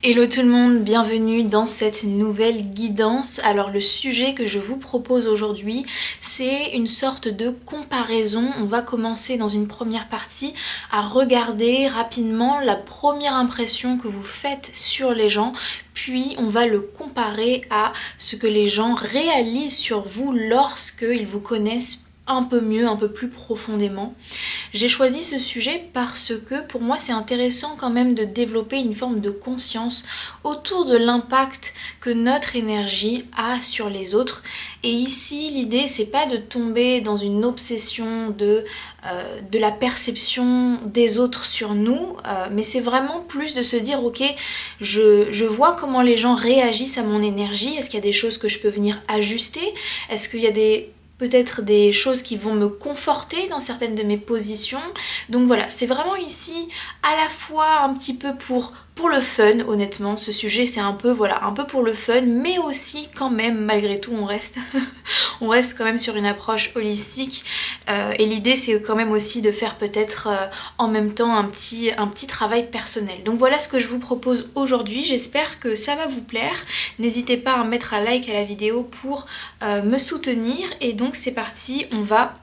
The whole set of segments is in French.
Hello tout le monde, bienvenue dans cette nouvelle guidance. Alors le sujet que je vous propose aujourd'hui, c'est une sorte de comparaison. On va commencer dans une première partie à regarder rapidement la première impression que vous faites sur les gens, puis on va le comparer à ce que les gens réalisent sur vous lorsqu'ils vous connaissent un peu mieux, un peu plus profondément. J'ai choisi ce sujet parce que pour moi c'est intéressant quand même de développer une forme de conscience autour de l'impact que notre énergie a sur les autres. Et ici l'idée c'est pas de tomber dans une obsession de la perception des autres sur nous, mais c'est vraiment plus de se dire ok, je vois comment les gens réagissent à mon énergie, est-ce qu'il y a des choses que je peux venir ajuster, est-ce qu'il y a peut-être des choses qui vont me conforter dans certaines de mes positions. Donc voilà, c'est vraiment ici à la fois un petit peu pour le fun, honnêtement. Ce sujet c'est un peu pour le fun, mais aussi quand même malgré tout on reste on reste quand même sur une approche holistique, et l'idée c'est quand même aussi de faire peut-être en même temps un petit travail personnel. Donc voilà ce que je vous propose aujourd'hui, j'espère que ça va vous plaire. N'hésitez pas à mettre un like à la vidéo pour me soutenir, et donc c'est parti, on va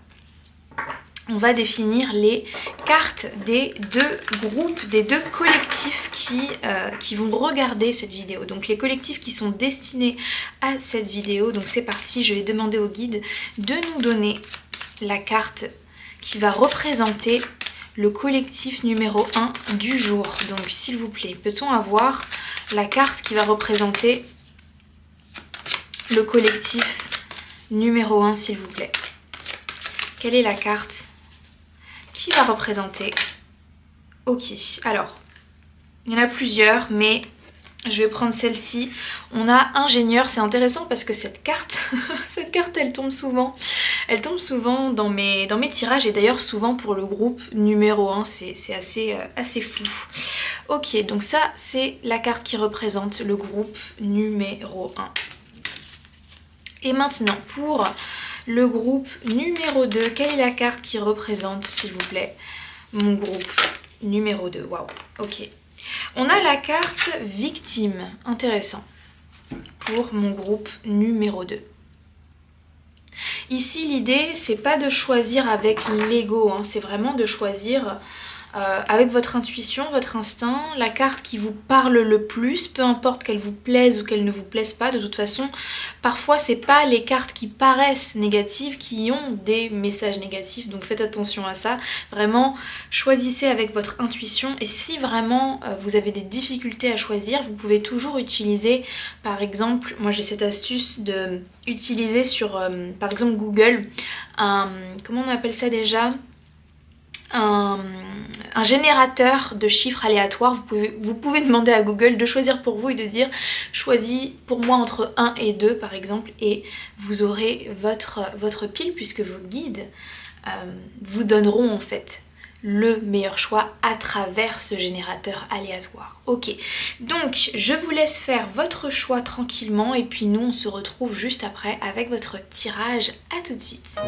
définir les cartes des deux groupes, des deux collectifs qui vont regarder cette vidéo. Donc les collectifs qui sont destinés à cette vidéo. Donc c'est parti, je vais demander au guide de nous donner la carte qui va représenter le collectif numéro 1 du jour. Donc s'il vous plaît, peut-on avoir la carte qui va représenter le collectif numéro 1 s'il vous plaît? Quelle est la carte qui va représenter? Ok, alors, il y en a plusieurs, mais je vais prendre celle-ci. On a ingénieur, c'est intéressant parce que cette carte, elle tombe souvent. Elle tombe souvent dans mes tirages, et d'ailleurs souvent pour le groupe numéro 1, c'est assez fou. Ok, donc ça, c'est la carte qui représente le groupe numéro 1. Et maintenant, pour le groupe numéro 2, quelle est la carte qui représente, s'il vous plaît, mon groupe numéro 2? Waouh, ok. On a la carte victime, intéressant, pour mon groupe numéro 2. Ici, l'idée, c'est pas de choisir avec l'ego, hein, c'est vraiment de choisir avec votre intuition, votre instinct, la carte qui vous parle le plus, peu importe qu'elle vous plaise ou qu'elle ne vous plaise pas. De toute façon, parfois c'est pas les cartes qui paraissent négatives qui ont des messages négatifs, donc faites attention à ça. Vraiment, choisissez avec votre intuition, et si vraiment vous avez des difficultés à choisir, vous pouvez toujours utiliser, par exemple, moi j'ai cette astuce de utiliser sur par exemple Google comment on appelle ça déjà, un générateur de chiffres aléatoires. Vous pouvez demander à Google de choisir pour vous et de dire choisis pour moi entre 1 et 2 par exemple, et vous aurez votre pile, puisque vos guides vous donneront en fait le meilleur choix à travers ce générateur aléatoire. Ok, donc je vous laisse faire votre choix tranquillement, et puis nous on se retrouve juste après avec votre tirage. À tout de suite.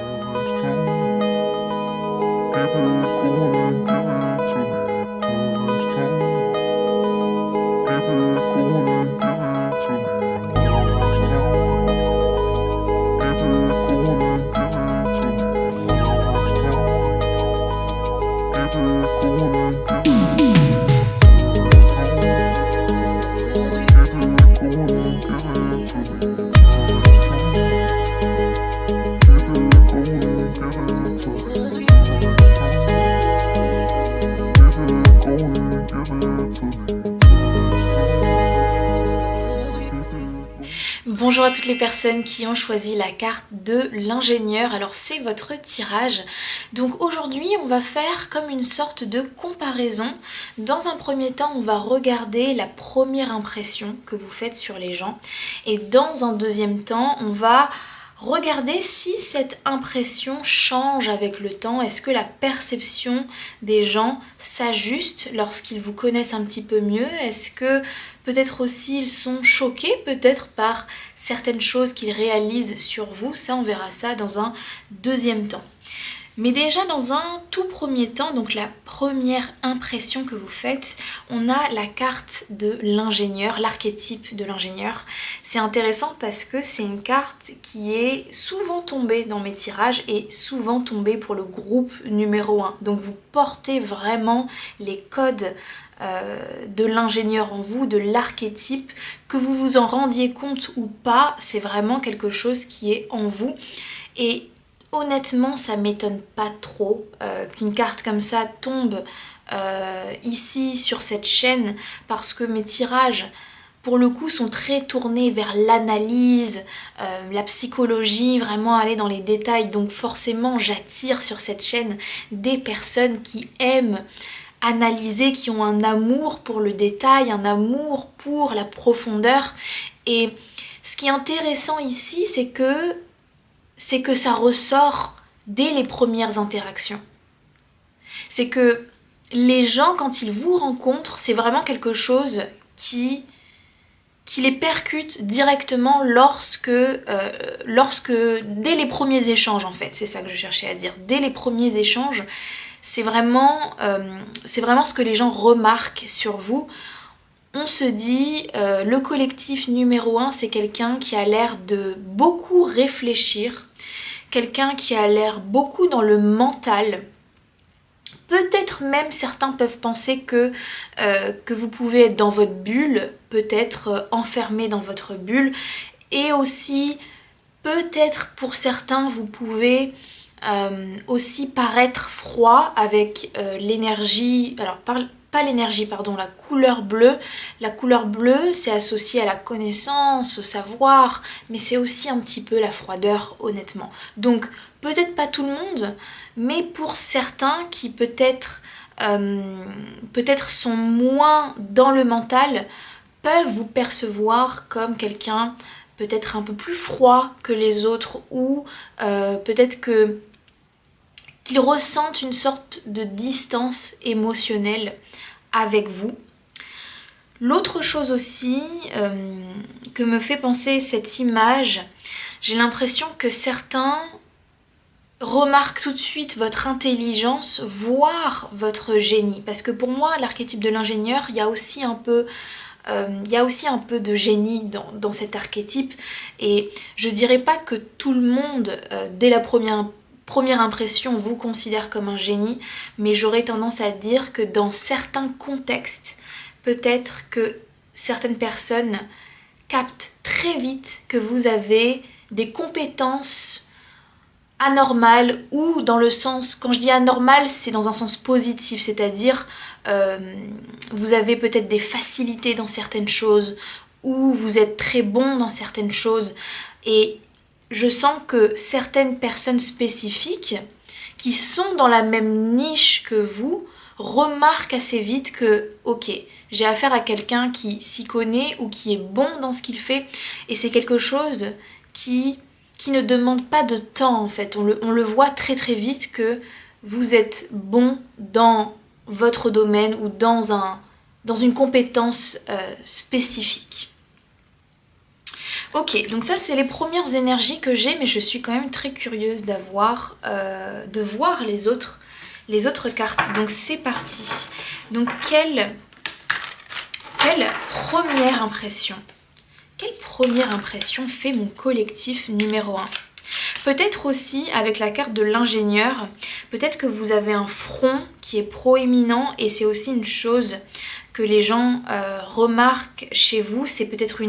Bonjour à toutes les personnes qui ont choisi la carte de l'ingénieur. Alors c'est votre tirage. Donc aujourd'hui on va faire comme une sorte de comparaison. Dans un premier temps on va regarder la première impression que vous faites sur les gens, et dans un deuxième temps on va regarder si cette impression change avec le temps. Est-ce que la perception des gens s'ajuste lorsqu'ils vous connaissent un petit peu mieux? Est-ce que peut-être aussi ils sont choqués peut-être par certaines choses qu'ils réalisent sur vous? Ça, on verra ça dans un deuxième temps. Mais déjà dans un tout premier temps, donc la première impression que vous faites, on a la carte de l'ingénieur, l'archétype de l'ingénieur. C'est intéressant parce que c'est une carte qui est souvent tombée dans mes tirages et souvent tombée pour le groupe numéro 1. Donc vous portez vraiment les codes de l'ingénieur en vous, de l'archétype, que vous vous en rendiez compte ou pas, c'est vraiment quelque chose qui est en vous. Et honnêtement, ça m'étonne pas trop qu'une carte comme ça tombe ici sur cette chaîne, parce que mes tirages, pour le coup, sont très tournés vers l'analyse, la psychologie, vraiment aller dans les détails. Donc forcément, j'attire sur cette chaîne des personnes qui aiment analyser, qui ont un amour pour le détail, un amour pour la profondeur. Et ce qui est intéressant ici, c'est que ça ressort dès les premières interactions. C'est que les gens, quand ils vous rencontrent, c'est vraiment quelque chose qui les percute directement dès les premiers échanges en fait, c'est ça que je cherchais à dire, dès les premiers échanges, c'est vraiment ce que les gens remarquent sur vous. On se dit, le collectif numéro 1, c'est quelqu'un qui a l'air de beaucoup réfléchir, quelqu'un qui a l'air beaucoup dans le mental. Peut-être même certains peuvent penser que vous pouvez être dans votre bulle, peut-être enfermé dans votre bulle, et aussi peut-être pour certains vous pouvez aussi paraître froid avec l'énergie, alors pas l'énergie, pardon, la couleur bleue. La couleur bleue, c'est associé à la connaissance, au savoir, mais c'est aussi un petit peu la froideur, honnêtement. Donc, peut-être pas tout le monde, mais pour certains qui peut-être sont moins dans le mental, peuvent vous percevoir comme quelqu'un peut-être un peu plus froid que les autres, ou peut-être qu'ils ressentent une sorte de distance émotionnelle avec vous. L'autre chose aussi que me fait penser cette image, j'ai l'impression que certains remarquent tout de suite votre intelligence, voire votre génie. Parce que pour moi, l'archétype de l'ingénieur, il y a aussi un peu de génie dans cet archétype. Et je dirais pas que tout le monde, dès la première impression, vous considère comme un génie, mais j'aurais tendance à dire que dans certains contextes, peut-être que certaines personnes captent très vite que vous avez des compétences anormales, ou dans le sens, quand je dis anormal, c'est dans un sens positif, c'est-à-dire vous avez peut-être des facilités dans certaines choses, ou vous êtes très bon dans certaines choses, et je sens que certaines personnes spécifiques qui sont dans la même niche que vous remarquent assez vite que, ok, j'ai affaire à quelqu'un qui s'y connaît ou qui est bon dans ce qu'il fait, et c'est quelque chose qui ne demande pas de temps en fait. On le voit très très vite que vous êtes bon dans votre domaine ou dans une compétence spécifique. Ok, donc ça c'est les premières énergies que j'ai, mais je suis quand même très curieuse de voir les autres cartes. Donc c'est parti. Donc quelle première impression fait mon collectif numéro 1? Peut-être aussi avec la carte de l'ingénieur, peut-être que vous avez un front qui est proéminent, et c'est aussi une chose que les gens remarquent chez vous. C'est peut-être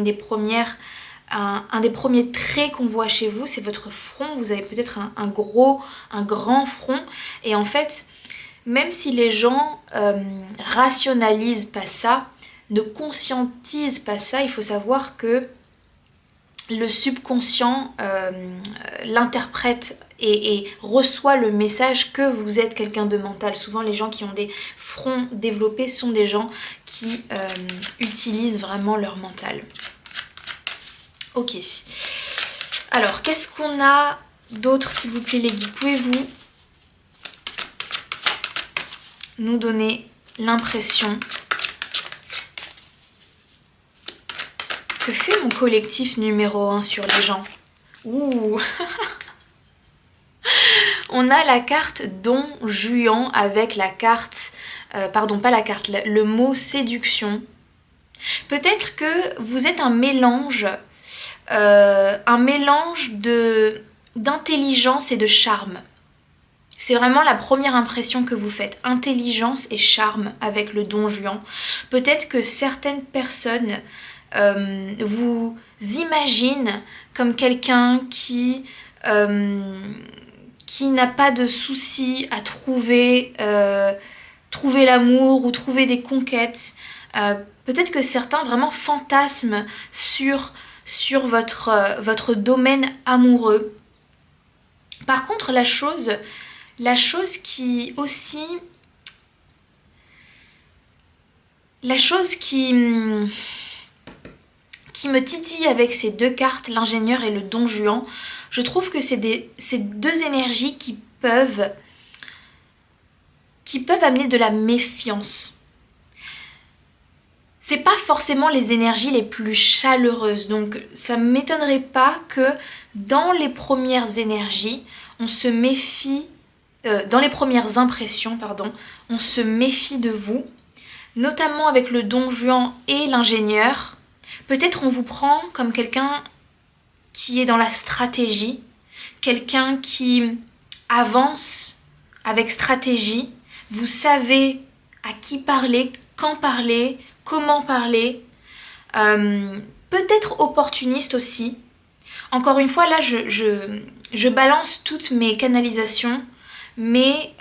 un des premiers traits qu'on voit chez vous, c'est votre front. Vous avez peut-être un grand front, et en fait, même si les gens rationalisent pas ça, ne conscientisent pas ça, il faut savoir que le subconscient l'interprète et reçoit le message que vous êtes quelqu'un de mental. Souvent les gens qui ont des fronts développés sont des gens qui utilisent vraiment leur mental. Ok. Alors, qu'est-ce qu'on a d'autre, s'il vous plaît, les guides? Pouvez-vous nous donner l'impression que fait mon collectif numéro 1 sur les gens? Ouh. On a la carte Don Juan avec la carte... pardon, pas la carte, le mot séduction. Peut-être que vous êtes un mélange d'intelligence et de charme. C'est vraiment la première impression que vous faites, intelligence et charme avec le Don Juan. Peut-être que certaines personnes vous imaginent comme quelqu'un qui n'a pas de soucis à trouver l'amour ou trouver des conquêtes. Peut-être que certains vraiment fantasment sur votre domaine amoureux. Par contre, la chose qui aussi... La chose qui me titille avec ces deux cartes, l'ingénieur et le Don Juan, je trouve que c'est deux énergies qui peuvent amener de la méfiance. C'est pas forcément les énergies les plus chaleureuses, donc ça ne m'étonnerait pas que dans les premières énergies, on se méfie, dans les premières impressions, pardon, on se méfie de vous, notamment avec le Don Juan et l'ingénieur. Peut-être on vous prend comme quelqu'un qui est dans la stratégie, quelqu'un qui avance avec stratégie. Vous savez à qui parler, quand parler, comment parler. Peut-être opportuniste aussi. Encore une fois, là, je balance toutes mes canalisations, mais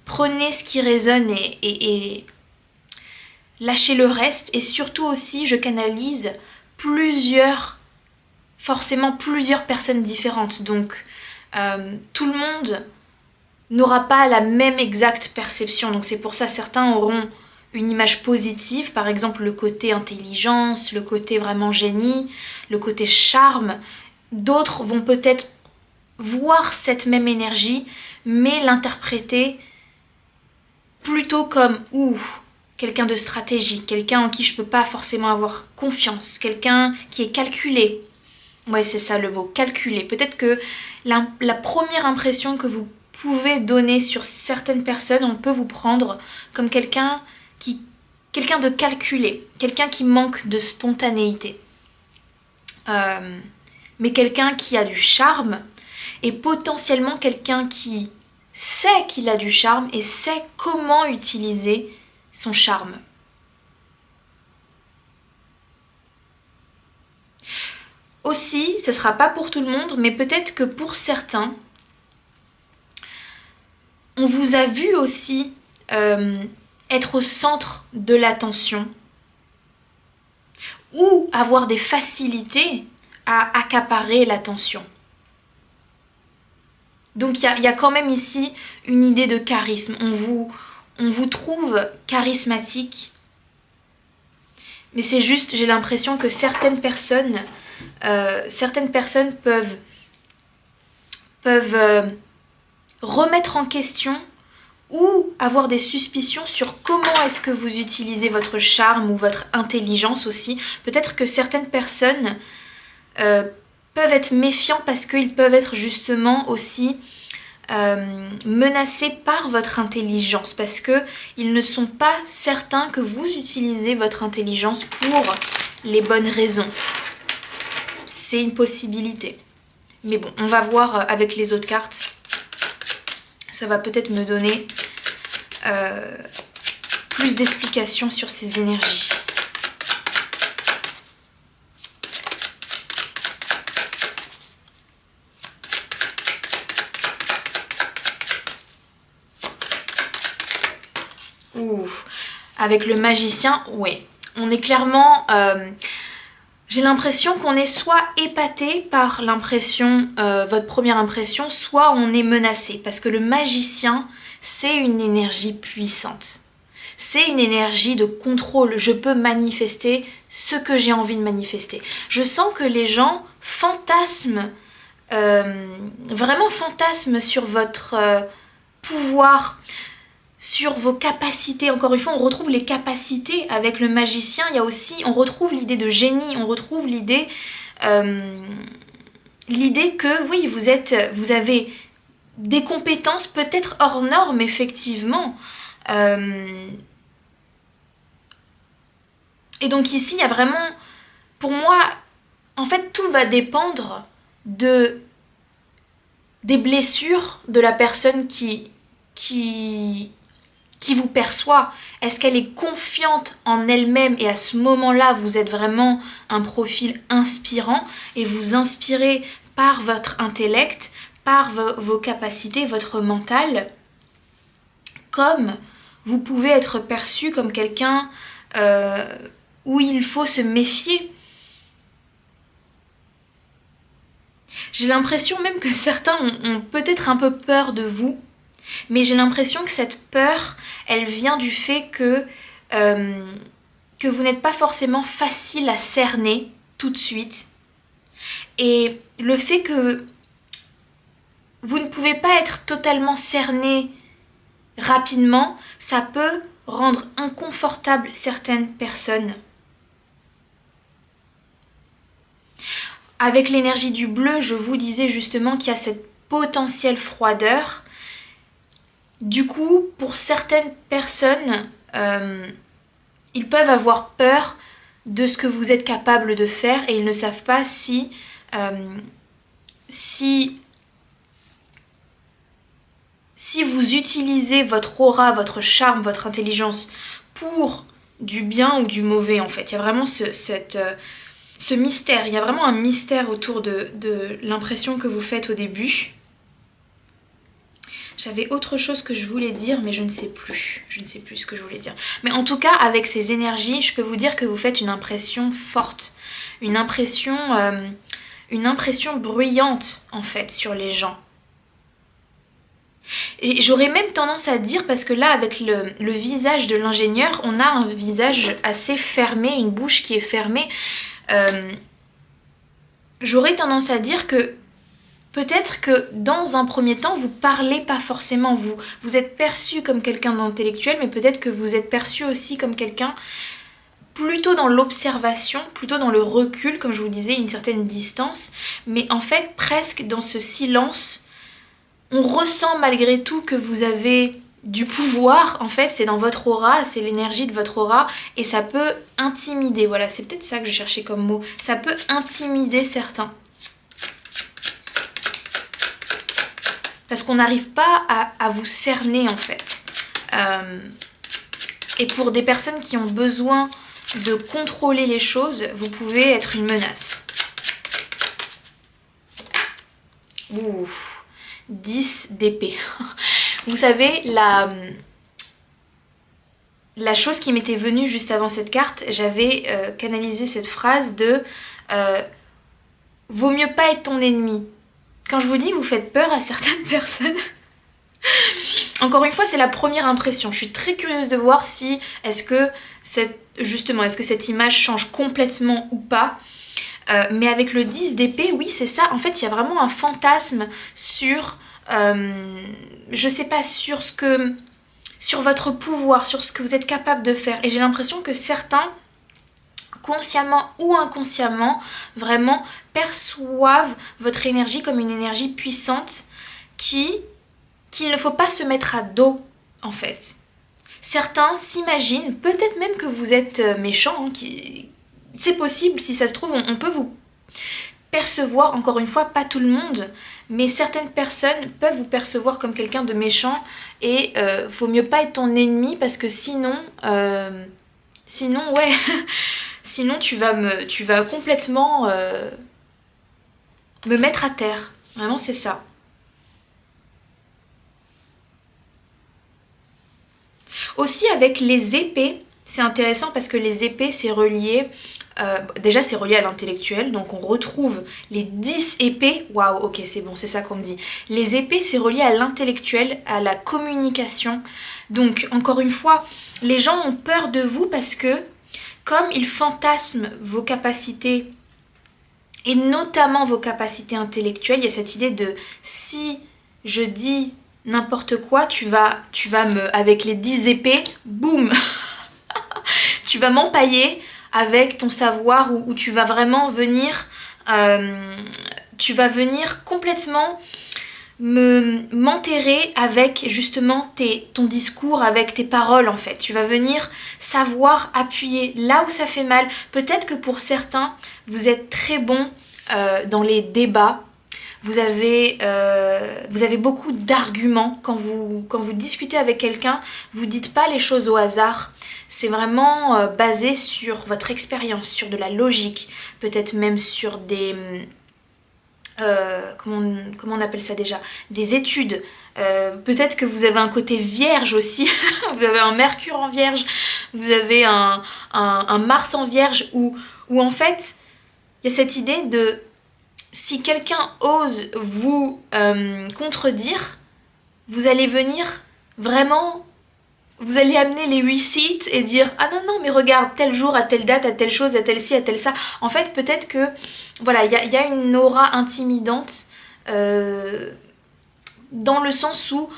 prenez ce qui résonne et lâchez le reste. Et surtout aussi, je canalise forcément plusieurs personnes différentes. Donc, tout le monde n'aura pas la même exacte perception. Donc c'est pour ça certains auront une image positive, par exemple le côté intelligence, le côté vraiment génie, le côté charme. D'autres vont peut-être voir cette même énergie, mais l'interpréter plutôt comme quelqu'un de stratégique, quelqu'un en qui je peux pas forcément avoir confiance, quelqu'un qui est calculé. Ouais, c'est ça le mot, calculé. Peut-être que la première impression que vous pouvez donner sur certaines personnes, on peut vous prendre comme quelqu'un de calculé, quelqu'un qui manque de spontanéité. Mais quelqu'un qui a du charme et potentiellement quelqu'un qui sait qu'il a du charme et sait comment utiliser son charme. Aussi, ce ne sera pas pour tout le monde, mais peut-être que pour certains, on vous a vu aussi être au centre de l'attention ou avoir des facilités à accaparer l'attention. Donc il y a quand même ici une idée de charisme. On vous trouve charismatique, mais c'est juste, j'ai l'impression que certaines personnes peuvent remettre en question ou avoir des suspicions sur comment est-ce que vous utilisez votre charme ou votre intelligence aussi. Peut-être que certaines personnes peuvent être méfiants parce qu'ils peuvent être justement aussi menacés par votre intelligence, parce qu'ils ne sont pas certains que vous utilisez votre intelligence pour les bonnes raisons. C'est une possibilité. Mais bon, on va voir avec les autres cartes. Ça va peut-être me donner plus d'explications sur ces énergies. Avec le magicien, oui. On est clairement... j'ai l'impression qu'on est soit épaté par votre première impression, soit on est menacé. Parce que le magicien, c'est une énergie puissante. C'est une énergie de contrôle. Je peux manifester ce que j'ai envie de manifester. Je sens que les gens fantasment, vraiment fantasment sur votre pouvoir, sur vos capacités. Encore une fois, on retrouve les capacités avec le magicien. Il y a aussi, on retrouve l'idée de génie, on retrouve l'idée que oui, vous avez des compétences peut-être hors normes, effectivement. Et donc ici, il y a vraiment, pour moi, en fait, tout va dépendre des blessures de la personne qui vous perçoit. Est-ce qu'elle est confiante en elle-même et à ce moment-là, vous êtes vraiment un profil inspirant et vous inspirez par votre intellect, par vos capacités, votre mental, comme vous pouvez être perçu comme quelqu'un où il faut se méfier. J'ai l'impression même que certains ont peut-être un peu peur de vous, mais j'ai l'impression que cette peur, elle vient du fait que vous n'êtes pas forcément facile à cerner tout de suite. Et le fait que vous ne pouvez pas être totalement cerné rapidement, ça peut rendre inconfortable certaines personnes. Avec l'énergie du bleu, je vous disais justement qu'il y a cette potentielle froideur. Du coup, pour certaines personnes, ils peuvent avoir peur de ce que vous êtes capable de faire et ils ne savent pas si vous utilisez votre aura, votre charme, votre intelligence pour du bien ou du mauvais en fait. Il y a vraiment ce mystère, il y a vraiment un mystère autour de l'impression que vous faites au début. J'avais autre chose que je voulais dire, mais je ne sais plus ce que je voulais dire. Mais en tout cas, avec ces énergies, je peux vous dire que vous faites une impression forte, une impression bruyante en fait sur les gens. Et j'aurais même tendance à dire, parce que là, avec le visage de l'ingénieur, on a un visage assez fermé, une bouche qui est fermée. J'aurais tendance à dire que peut-être que dans un premier temps, vous parlez pas forcément, vous êtes perçu comme quelqu'un d'intellectuel, mais peut-être que vous êtes perçu aussi comme quelqu'un plutôt dans l'observation, plutôt dans le recul, comme je vous disais, une certaine distance, mais en fait presque dans ce silence, on ressent malgré tout que vous avez du pouvoir, en fait c'est dans votre aura, c'est l'énergie de votre aura, et ça peut intimider, voilà, c'est peut-être ça que je cherchais comme mot, ça peut intimider certains. Parce qu'on n'arrive pas à vous cerner en fait. Et pour des personnes qui ont besoin de contrôler les choses, vous pouvez être une menace. Ouh, 10 d'épée. Vous savez, la chose qui m'était venue juste avant cette carte, j'avais canalisé cette phrase de vaut mieux pas être ton ennemi. Quand je vous dis vous faites peur à certaines personnes, encore une fois c'est la première impression. Je suis très curieuse de voir si est-ce que cette image change complètement ou pas. Mais avec le 10 d'épée, oui c'est ça. En fait il y a vraiment un fantasme sur, je sais pas, sur votre pouvoir, sur ce que vous êtes capable de faire. Et j'ai l'impression que certains, consciemment ou inconsciemment, vraiment perçoivent votre énergie comme une énergie puissante qu'il ne faut pas se mettre à dos, en fait. Certains s'imaginent, peut-être même que vous êtes méchant, c'est possible, si ça se trouve, on peut vous percevoir, encore une fois, pas tout le monde, mais certaines personnes peuvent vous percevoir comme quelqu'un de méchant et faut mieux pas être ton ennemi parce que sinon ouais... Sinon, tu vas complètement me mettre à terre. Vraiment, c'est ça. Aussi, avec les épées, c'est intéressant parce que les épées, c'est relié... déjà, c'est relié à l'intellectuel. Donc, on retrouve les 10 épées. Waouh, ok, c'est bon, c'est ça qu'on me dit. Les épées, c'est relié à l'intellectuel, à la communication. Donc, encore une fois, les gens ont peur de vous parce que comme ils fantasment vos capacités, et notamment vos capacités intellectuelles, il y a cette idée de si je dis n'importe quoi, tu vas avec les 10 épées, boum tu vas m'empailler avec ton savoir, où tu vas vraiment venir complètement m'enterrer avec justement ton discours, avec tes paroles en fait. Tu vas venir savoir appuyer là où ça fait mal. Peut-être que pour certains, vous êtes très bon dans les débats. Vous avez beaucoup d'arguments. Quand vous discutez avec quelqu'un, vous dites pas les choses au hasard. C'est vraiment basé sur votre expérience, sur de la logique, peut-être même sur des... comment on appelle ça déjà? Des études. Peut-être que vous avez un côté vierge aussi. Vous avez un Mercure en vierge. Vous avez un Mars en vierge où en fait, il y a cette idée de... Si quelqu'un ose vous contredire, vous allez venir vraiment... Vous allez amener les receipts et dire « Ah non, non, mais regarde, tel jour, à telle date, à telle chose, à telle ci, à telle ça. » En fait, peut-être que, voilà, il y a une aura intimidante dans le sens où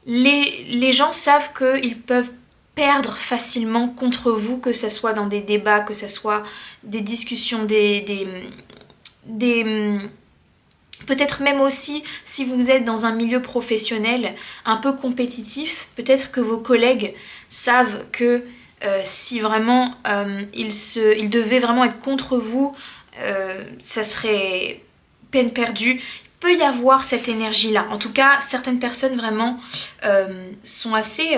les gens savent qu'ils peuvent perdre facilement contre vous, que ce soit dans des débats, que ce soit des discussions, peut-être même aussi si vous êtes dans un milieu professionnel un peu compétitif, peut-être que vos collègues savent que si vraiment ils devaient vraiment être contre vous, ça serait peine perdue. Il peut y avoir cette énergie-là. En tout cas, certaines personnes vraiment sont assez...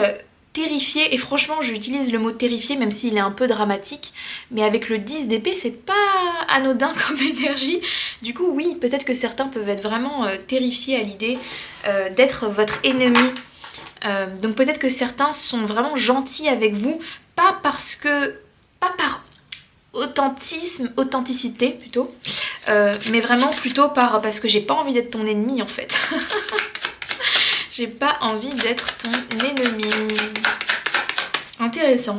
terrifié, et franchement j'utilise le mot terrifié même s'il est un peu dramatique, mais avec le 10 d'épée c'est pas anodin comme énergie. Du coup oui, peut-être que certains peuvent être vraiment terrifiés à l'idée d'être votre ennemi. Donc peut-être que certains sont vraiment gentils avec vous, pas par authenticité plutôt, mais vraiment plutôt parce que j'ai pas envie d'être ton ennemi en fait. J'ai pas envie d'être ton ennemi. Intéressant.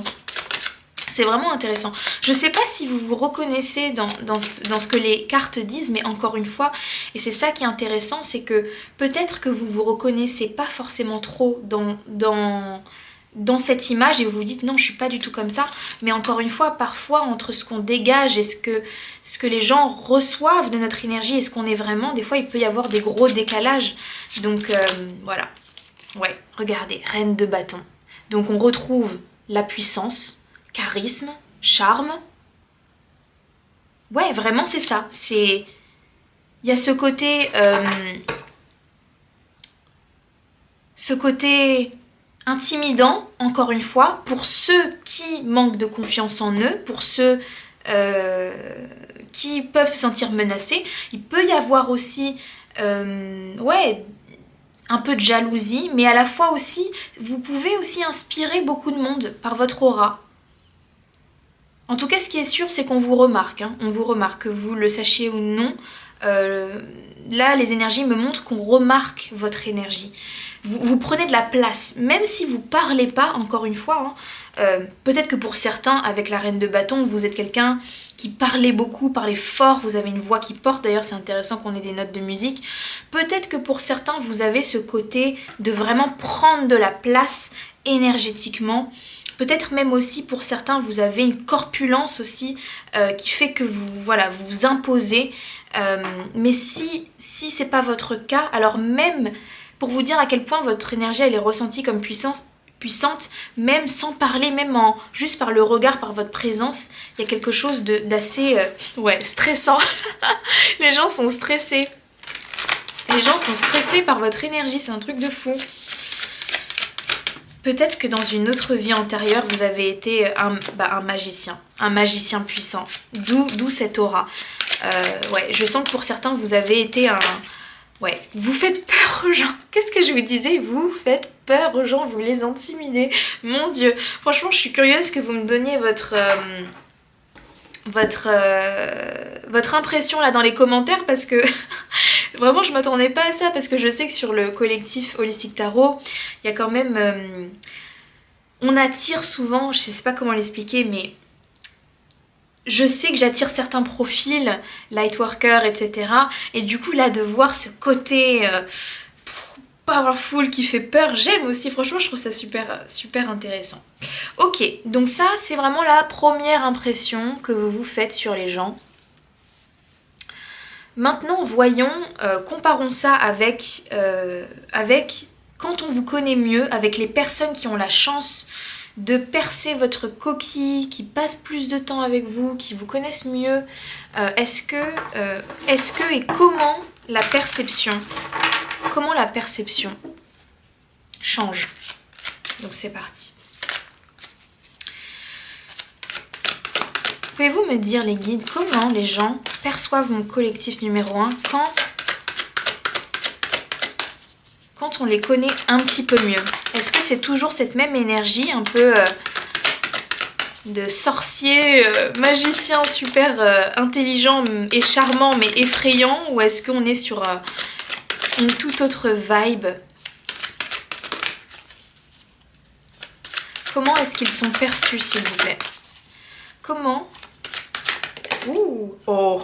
C'est vraiment intéressant. Je sais pas si vous vous reconnaissez dans ce que les cartes disent, mais encore une fois, et c'est ça qui est intéressant, c'est que peut-être que vous vous reconnaissez pas forcément trop dans cette image et vous vous dites non, je suis pas du tout comme ça. Mais encore une fois, parfois, entre ce qu'on dégage et ce que les gens reçoivent de notre énergie et ce qu'on est vraiment, des fois, il peut y avoir des gros décalages. Donc, voilà. Ouais, regardez, reine de bâton. Donc, on retrouve la puissance, charisme, charme. Ouais, vraiment, c'est ça. Il y a ce côté intimidant, encore une fois, pour ceux qui manquent de confiance en eux, pour ceux qui peuvent se sentir menacés. Il peut y avoir aussi un peu de jalousie, mais à la fois aussi, vous pouvez aussi inspirer beaucoup de monde par votre aura. En tout cas, ce qui est sûr, c'est qu'on vous remarque. Hein. On vous remarque, que vous le sachiez ou non. Là, les énergies me montrent qu'on remarque votre énergie. Vous prenez de la place, même si vous parlez pas, encore une fois. Hein, peut-être que pour certains, avec la reine de bâton, vous êtes quelqu'un qui parlait beaucoup, parlait fort, vous avez une voix qui porte. D'ailleurs, c'est intéressant qu'on ait des notes de musique. Peut-être que pour certains, vous avez ce côté de vraiment prendre de la place énergétiquement. Peut-être même aussi pour certains, vous avez une corpulence aussi qui fait que vous imposez. Mais si c'est pas votre cas, alors même pour vous dire à quel point votre énergie elle est ressentie comme puissante, même sans parler, même juste par le regard, par votre présence, il y a quelque chose d'assez stressant. Les gens sont stressés. Les gens sont stressés par votre énergie, c'est un truc de fou. Peut-être que dans une autre vie antérieure, vous avez été un magicien puissant. D'où cette aura. Je sens que pour certains, vous avez été vous faites peur aux gens. Qu'est-ce que je vous disais? Vous faites peur aux gens, vous les intimidez. Mon Dieu, franchement, je suis curieuse que vous me donniez votre impression là dans les commentaires parce que vraiment je m'attendais pas à ça, parce que je sais que sur le collectif Holistic Tarot, il y a quand même... on attire souvent, je sais pas comment l'expliquer, mais je sais que j'attire certains profils, lightworker, etc. Et du coup là de voir ce côté powerful qui fait peur, j'aime aussi, franchement je trouve ça super, super intéressant. Ok, donc ça c'est vraiment la première impression que vous vous faites sur les gens. Maintenant, voyons, comparons ça avec quand on vous connaît mieux, avec les personnes qui ont la chance de percer votre coquille, qui passent plus de temps avec vous, qui vous connaissent mieux. Est-ce que et comment la perception change? Donc c'est parti. Pouvez-vous me dire, les guides, comment les gens perçoivent mon collectif numéro 1 quand on les connaît un petit peu mieux? Est-ce que c'est toujours cette même énergie un peu de sorcier, magicien super intelligent et charmant mais effrayant, ou est-ce qu'on est sur une toute autre vibe? Comment est-ce qu'ils sont perçus, s'il vous plaît? Comment? Ouh, oh.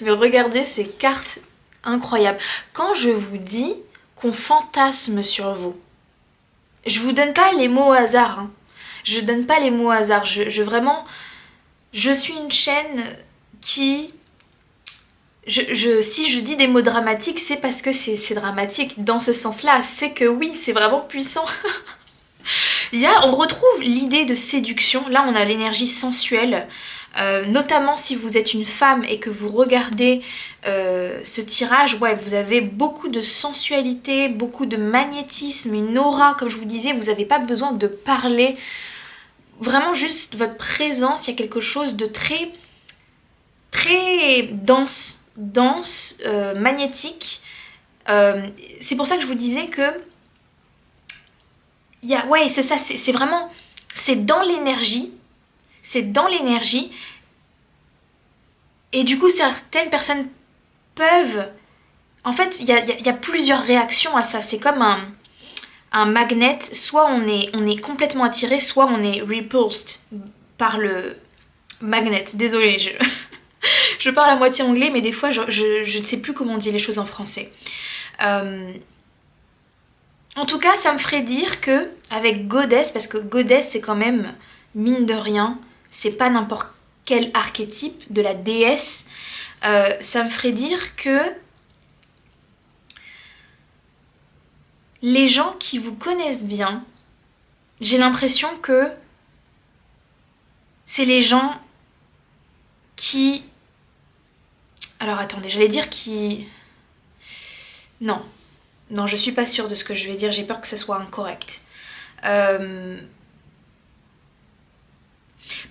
Mais regardez ces cartes incroyables. Quand je vous dis qu'on fantasme sur vous, je vous donne pas les mots au hasard. Hein. Je donne pas les mots au hasard. Je suis une chaîne qui... si je dis des mots dramatiques, c'est parce que c'est dramatique dans ce sens-là. C'est que oui, c'est vraiment puissant. On retrouve l'idée de séduction. Là, on a l'énergie sensuelle. Notamment si vous êtes une femme et que vous regardez ce tirage, ouais, vous avez beaucoup de sensualité, beaucoup de magnétisme, une aura, comme je vous disais, vous n'avez pas besoin de parler. Vraiment juste votre présence, il y a quelque chose de très, très dense, magnétique. C'est pour ça que je vous disais que ouais, c'est ça, c'est vraiment, c'est dans l'énergie. C'est dans l'énergie. Et du coup, certaines personnes peuvent... En fait, il y a plusieurs réactions à ça. C'est comme un magnet. Soit on est complètement attiré, soit on est repulsed par le magnet. Désolée, je parle à moitié anglais, mais des fois, je ne sais plus comment on dit les choses en français. En tout cas, ça me ferait dire que avec Goddess, parce que Goddess, c'est quand même, mine de rien, c'est pas n'importe quel archétype de la déesse, ça me ferait dire que les gens qui vous connaissent bien, j'ai l'impression que c'est les gens qui... Alors attendez, j'allais dire qui... Non, je suis pas sûre de ce que je vais dire, j'ai peur que ça soit incorrect.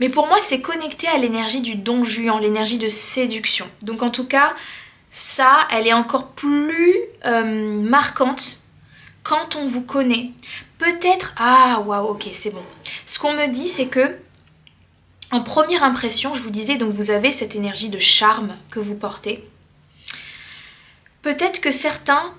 Mais pour moi, c'est connecté à l'énergie du Don Juan, l'énergie de séduction. Donc en tout cas, ça, elle est encore plus marquante quand on vous connaît. Peut-être... Ah, waouh, ok, c'est bon. Ce qu'on me dit, c'est que, en première impression, je vous disais, donc vous avez cette énergie de charme que vous portez. Peut-être que certains,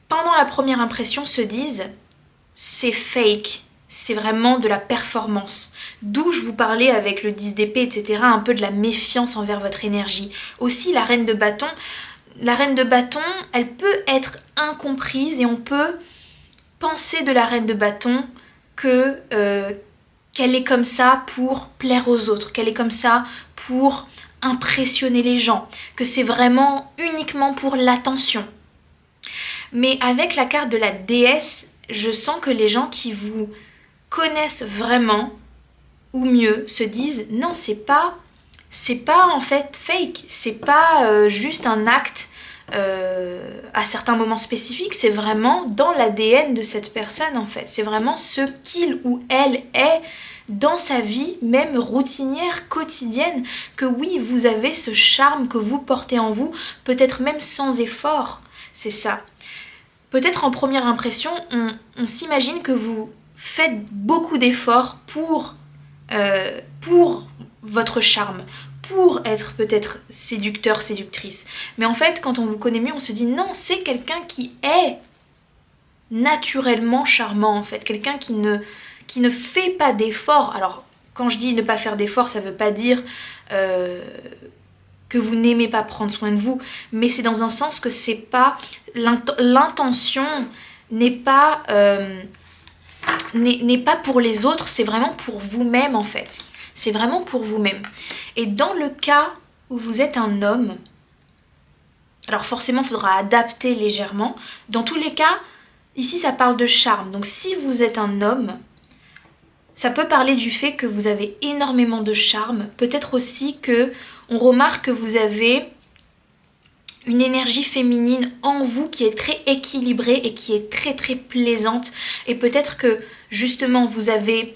pendant la première impression, se disent « c'est fake ». C'est vraiment de la performance. D'où je vous parlais avec le 10 d'épée, etc. un peu de la méfiance envers votre énergie. Aussi, la reine de bâton, elle peut être incomprise et on peut penser de la reine de bâton qu'elle est comme ça pour plaire aux autres, qu'elle est comme ça pour impressionner les gens, que c'est vraiment uniquement pour l'attention. Mais avec la carte de la déesse, je sens que les gens qui vous connaissent vraiment, ou mieux, se disent non, c'est pas en fait fake, c'est pas juste un acte à certains moments spécifiques, c'est vraiment dans l'ADN de cette personne en fait, c'est vraiment ce qu'il ou elle est dans sa vie, même routinière, quotidienne, que oui, vous avez ce charme que vous portez en vous, peut-être même sans effort, c'est ça. Peut-être en première impression, on s'imagine que vous faites beaucoup d'efforts pour votre charme, pour être peut-être séducteur, séductrice. Mais en fait, quand on vous connaît mieux, on se dit non, c'est quelqu'un qui est naturellement charmant en fait, quelqu'un qui ne fait pas d'efforts. Alors, quand je dis ne pas faire d'efforts, ça veut pas dire que vous n'aimez pas prendre soin de vous, mais c'est dans un sens que c'est pas... L'intention n'est pas pour les autres, c'est vraiment pour vous-même en fait. C'est vraiment pour vous-même. Et dans le cas où vous êtes un homme, Alors forcément, il faudra adapter légèrement. Dans tous les cas, ici ça parle de charme. Donc si vous êtes un homme, ça peut parler du fait que vous avez énormément de charme. Peut-être aussi que on remarque que vous avez une énergie féminine en vous qui est très équilibrée et qui est très très plaisante. Et peut-être que justement vous avez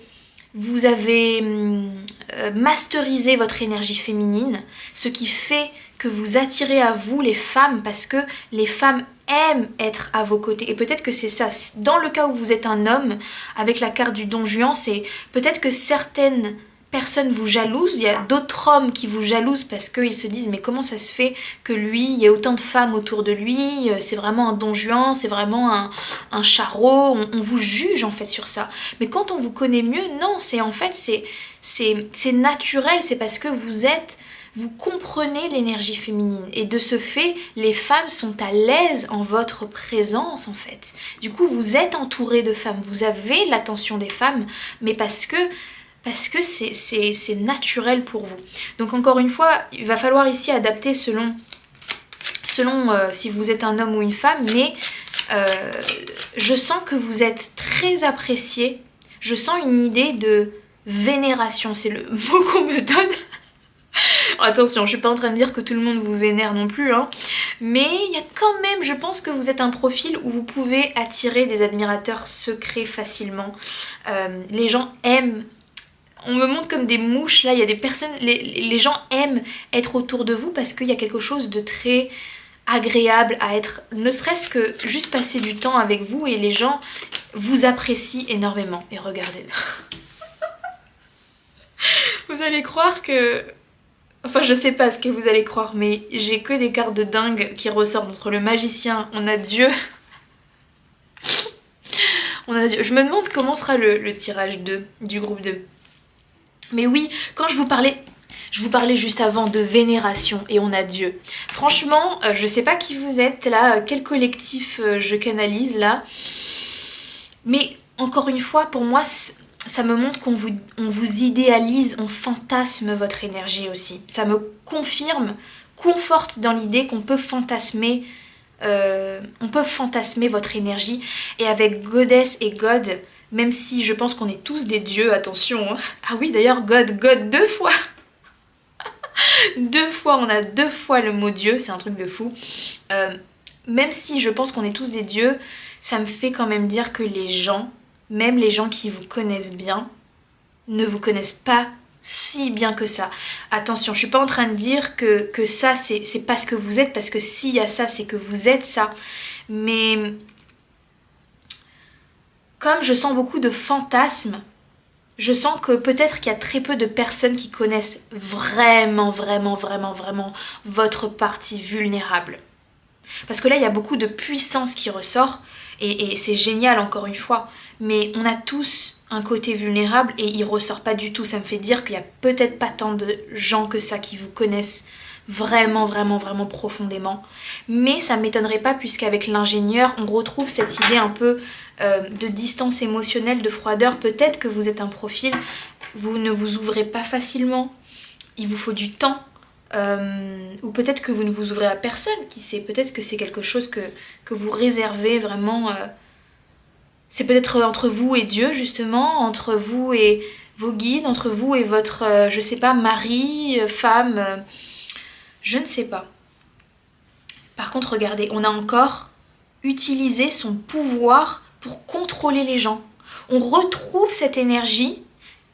masterisé votre énergie féminine, ce qui fait que vous attirez à vous les femmes parce que les femmes aiment être à vos côtés. Et peut-être que c'est ça. Dans le cas où vous êtes un homme, avec la carte du Don Juan, c'est peut-être que certaines personnes vous jalousent, il y a d'autres hommes qui vous jalousent parce qu'ils se disent mais comment ça se fait que lui, il y a autant de femmes autour de lui, c'est vraiment un Don Juan, c'est vraiment un charreau, on vous juge en fait sur ça. Mais quand on vous connaît mieux, non, c'est en fait c'est naturel, c'est parce que vous comprenez l'énergie féminine et de ce fait, les femmes sont à l'aise en votre présence en fait. Du coup, vous êtes entouré de femmes, vous avez l'attention des femmes, mais parce que c'est naturel pour vous. Donc encore une fois, il va falloir ici adapter selon si vous êtes un homme ou une femme, mais je sens que vous êtes très apprécié, je sens une idée de vénération, c'est le mot qu'on me donne. Attention, je suis pas en train de dire que tout le monde vous vénère non plus, hein. Mais il y a quand même, je pense que vous êtes un profil où vous pouvez attirer des admirateurs secrets facilement. Les gens aiment, on me montre comme des mouches là, il y a des personnes, les gens aiment être autour de vous parce qu'il y a quelque chose de très agréable à être, ne serait-ce que juste passer du temps avec vous et les gens vous apprécient énormément. Et regardez, vous allez croire que... Enfin, je sais pas ce que vous allez croire, mais j'ai que des cartes de dingue qui ressortent. Entre le magicien, on a Dieu. On a Dieu. Je me demande comment sera le tirage 2 du groupe 2. Mais oui, quand je vous parlais juste avant de vénération et on a Dieu. Franchement, je sais pas qui vous êtes là, quel collectif je canalise là. Mais encore une fois, pour moi... ça me montre qu'on vous idéalise, on fantasme votre énergie aussi. Ça me conforte dans l'idée qu'on peut fantasmer votre énergie. Et avec Goddess et God, même si je pense qu'on est tous des dieux, attention. Hein. Ah oui, d'ailleurs, God 2 fois. 2 fois, on a 2 fois le mot Dieu, c'est un truc de fou. Même si je pense qu'on est tous des dieux, ça me fait quand même dire que les gens... même les gens qui vous connaissent bien ne vous connaissent pas si bien que ça. Attention, je suis pas en train de dire que ça c'est pas ce que vous êtes, parce que s'il y a ça, c'est que vous êtes ça. Mais comme je sens beaucoup de fantasmes, je sens que peut-être qu'il y a très peu de personnes qui connaissent vraiment votre partie vulnérable. Parce que là, il y a beaucoup de puissance qui ressort, et c'est génial encore une fois. Mais on a tous un côté vulnérable et il ressort pas du tout. Ça me fait dire qu'il y a peut-être pas tant de gens que ça qui vous connaissent vraiment profondément. Mais ça m'étonnerait pas, puisqu'avec l'ingénieur, on retrouve cette idée un peu de distance émotionnelle, de froideur. Peut-être que vous êtes un profil, vous ne vous ouvrez pas facilement, il vous faut du temps. Ou peut-être que vous ne vous ouvrez à personne, qui sait, peut-être que c'est quelque chose que vous réservez vraiment... c'est peut-être entre vous et Dieu, justement, entre vous et vos guides, entre vous et votre, je sais pas, mari, femme, je ne sais pas. Par contre, regardez, on a encore utilisé son pouvoir pour contrôler les gens. On retrouve cette énergie,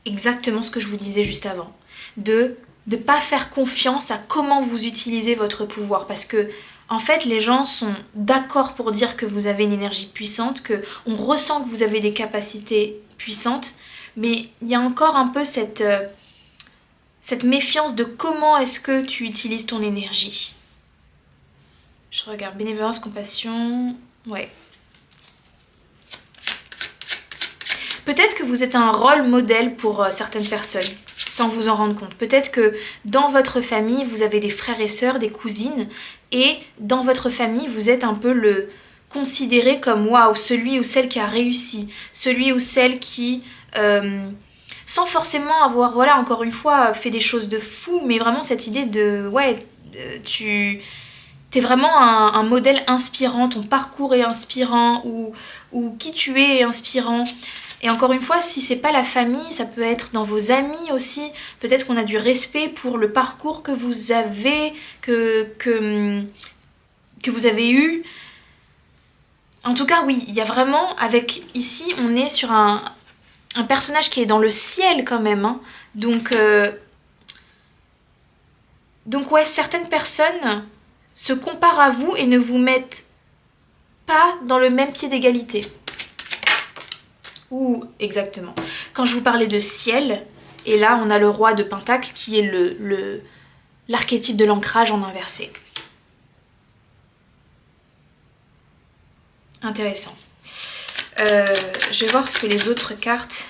exactement ce que je vous disais juste avant, de ne pas faire confiance à comment vous utilisez votre pouvoir, parce que en fait, les gens sont d'accord pour dire que vous avez une énergie puissante, qu'on ressent que vous avez des capacités puissantes, mais il y a encore un peu cette méfiance de comment est-ce que tu utilises ton énergie. Je regarde, bénévolence, compassion... Ouais. Peut-être que vous êtes un rôle modèle pour certaines personnes, sans vous en rendre compte. Peut-être que dans votre famille, vous avez des frères et sœurs, des cousines, et dans votre famille, vous êtes un peu le considéré comme waouh, celui ou celle qui a réussi, celui ou celle qui, sans forcément avoir, voilà, encore une fois, fait des choses de fou, mais vraiment cette idée de, ouais, t'es vraiment un modèle inspirant, ton parcours est inspirant, ou qui tu es inspirant. Et encore une fois, si c'est pas la famille, ça peut être dans vos amis aussi. Peut-être qu'on a du respect pour le parcours que vous avez, que vous avez eu. En tout cas, oui, il y a vraiment, avec ici, on est sur un personnage qui est dans le ciel quand même. Hein. Donc ouais, certaines personnes se comparent à vous et ne vous mettent pas dans le même pied d'égalité. Ou exactement. Quand je vous parlais de ciel, et là on a le roi de Pentacle qui est l'archétype de l'ancrage en inversé. Intéressant. Je vais voir ce que les autres cartes...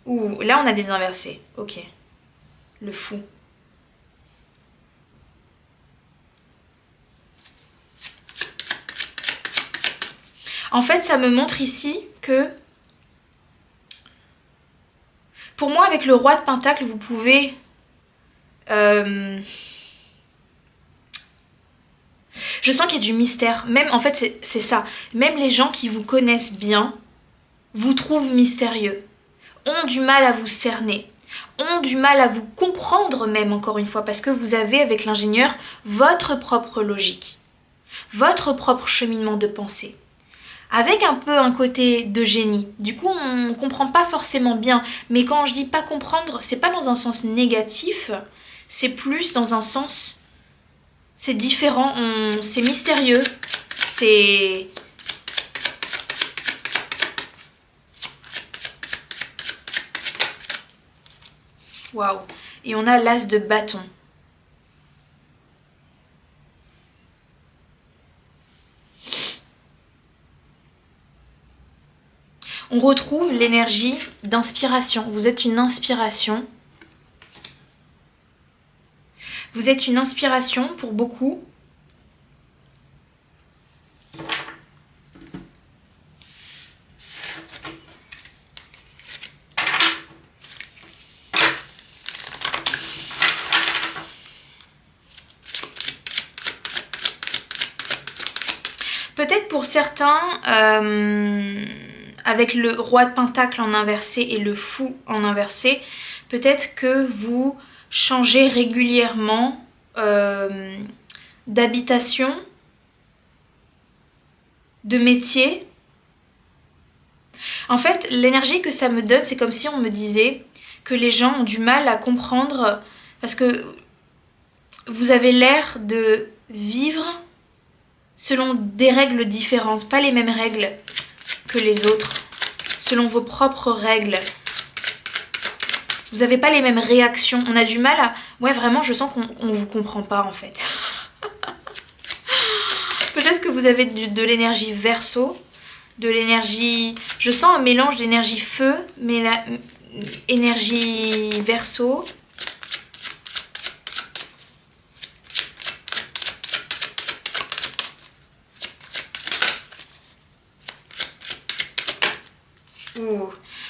Ouh, là on a des inversés. Ok. Le fou. En fait, ça me montre ici que... Pour moi, avec le roi de Pentacle, vous pouvez... Je sens qu'il y a du mystère. Même, en fait, c'est ça. Même les gens qui vous connaissent bien vous trouvent mystérieux. Ont du mal à vous cerner. Ont du mal à vous comprendre même, encore une fois. Parce que vous avez, avec l'ingénieur, votre propre logique. Votre propre cheminement de pensée. Avec un peu un côté de génie. Du coup, on ne comprend pas forcément bien. Mais quand je dis pas comprendre, c'est pas dans un sens négatif. C'est plus dans un sens... C'est différent, c'est mystérieux, c'est... Waouh. Et on a l'as de bâton. On retrouve l'énergie d'inspiration. Vous êtes une inspiration. Vous êtes une inspiration pour beaucoup. Peut-être pour certains, avec le roi de Pentacle en inversé et le fou en inversé, peut-être que vous changez régulièrement d'habitation, de métier. En fait, l'énergie que ça me donne, c'est comme si on me disait que les gens ont du mal à comprendre parce que vous avez l'air de vivre selon des règles différentes, pas les mêmes règles que les autres, selon vos propres règles. Vous n'avez pas les mêmes réactions. On a du mal à... Ouais, vraiment, je sens qu'on ne vous comprend pas, en fait. Peut-être que vous avez de l'énergie Verseau, de l'énergie... Je sens un mélange d'énergie feu, mais énergie Verseau. Ouh.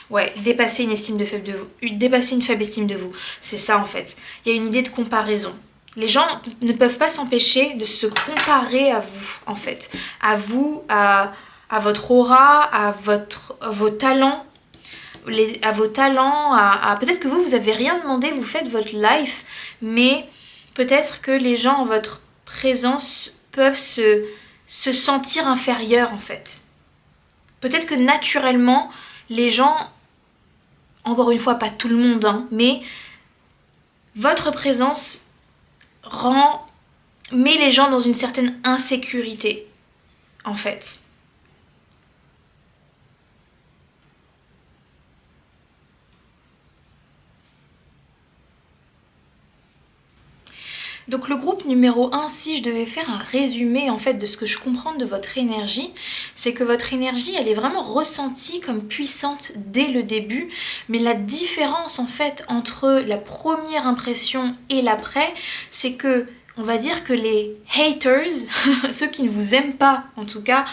Ouais, dépasser une estime de vous, dépasser une faible estime de vous. C'est ça en fait. Il y a une idée de comparaison. Les gens ne peuvent pas s'empêcher de se comparer à vous en fait. À vous, à votre aura, à vos talents. À vos talents, peut-être que vous avez rien demandé, vous faites votre life, mais peut-être que les gens en votre présence peuvent se sentir inférieurs en fait. Peut-être que naturellement, les gens... Encore une fois, pas tout le monde, hein, mais votre présence met les gens dans une certaine insécurité, en fait. Donc le groupe numéro 1, si je devais faire un résumé en fait de ce que je comprends de votre énergie, c'est que votre énergie elle est vraiment ressentie comme puissante dès le début, mais la différence en fait entre la première impression et l'après, c'est que on va dire que les haters, ceux qui ne vous aiment pas en tout cas,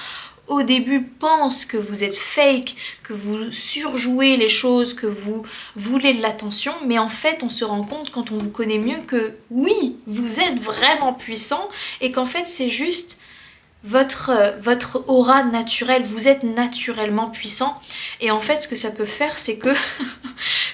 au début pensent que vous êtes fake, que vous surjouez les choses, que vous voulez de l'attention, mais en fait on se rend compte quand on vous connaît mieux que oui, vous êtes vraiment puissant et qu'en fait c'est juste votre aura naturelle, vous êtes naturellement puissant et en fait ce que ça peut faire c'est que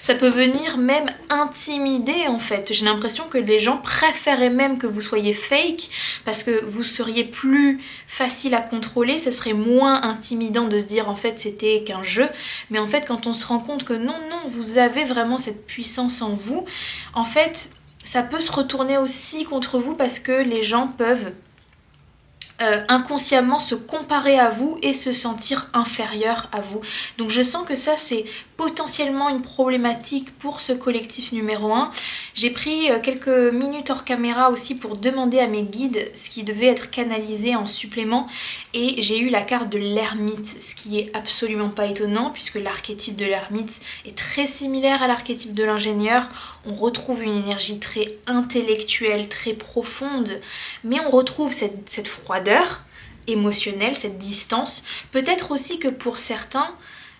ça peut venir même intimider en fait. J'ai l'impression que les gens préféraient même que vous soyez fake parce que vous seriez plus facile à contrôler, ça serait moins intimidant de se dire en fait c'était qu'un jeu, mais en fait quand on se rend compte que non, vous avez vraiment cette puissance en vous, en fait ça peut se retourner aussi contre vous parce que les gens peuvent inconsciemment se comparer à vous et se sentir inférieur à vous. Donc je sens que ça c'est potentiellement une problématique pour ce collectif numéro 1. J'ai pris quelques minutes hors caméra aussi pour demander à mes guides ce qui devait être canalisé en supplément et j'ai eu la carte de l'ermite, ce qui est absolument pas étonnant puisque l'archétype de l'ermite est très similaire à l'archétype de l'ingénieur. On retrouve une énergie très intellectuelle, très profonde, mais on retrouve cette froideur émotionnelle, cette distance. Peut-être aussi que pour certains,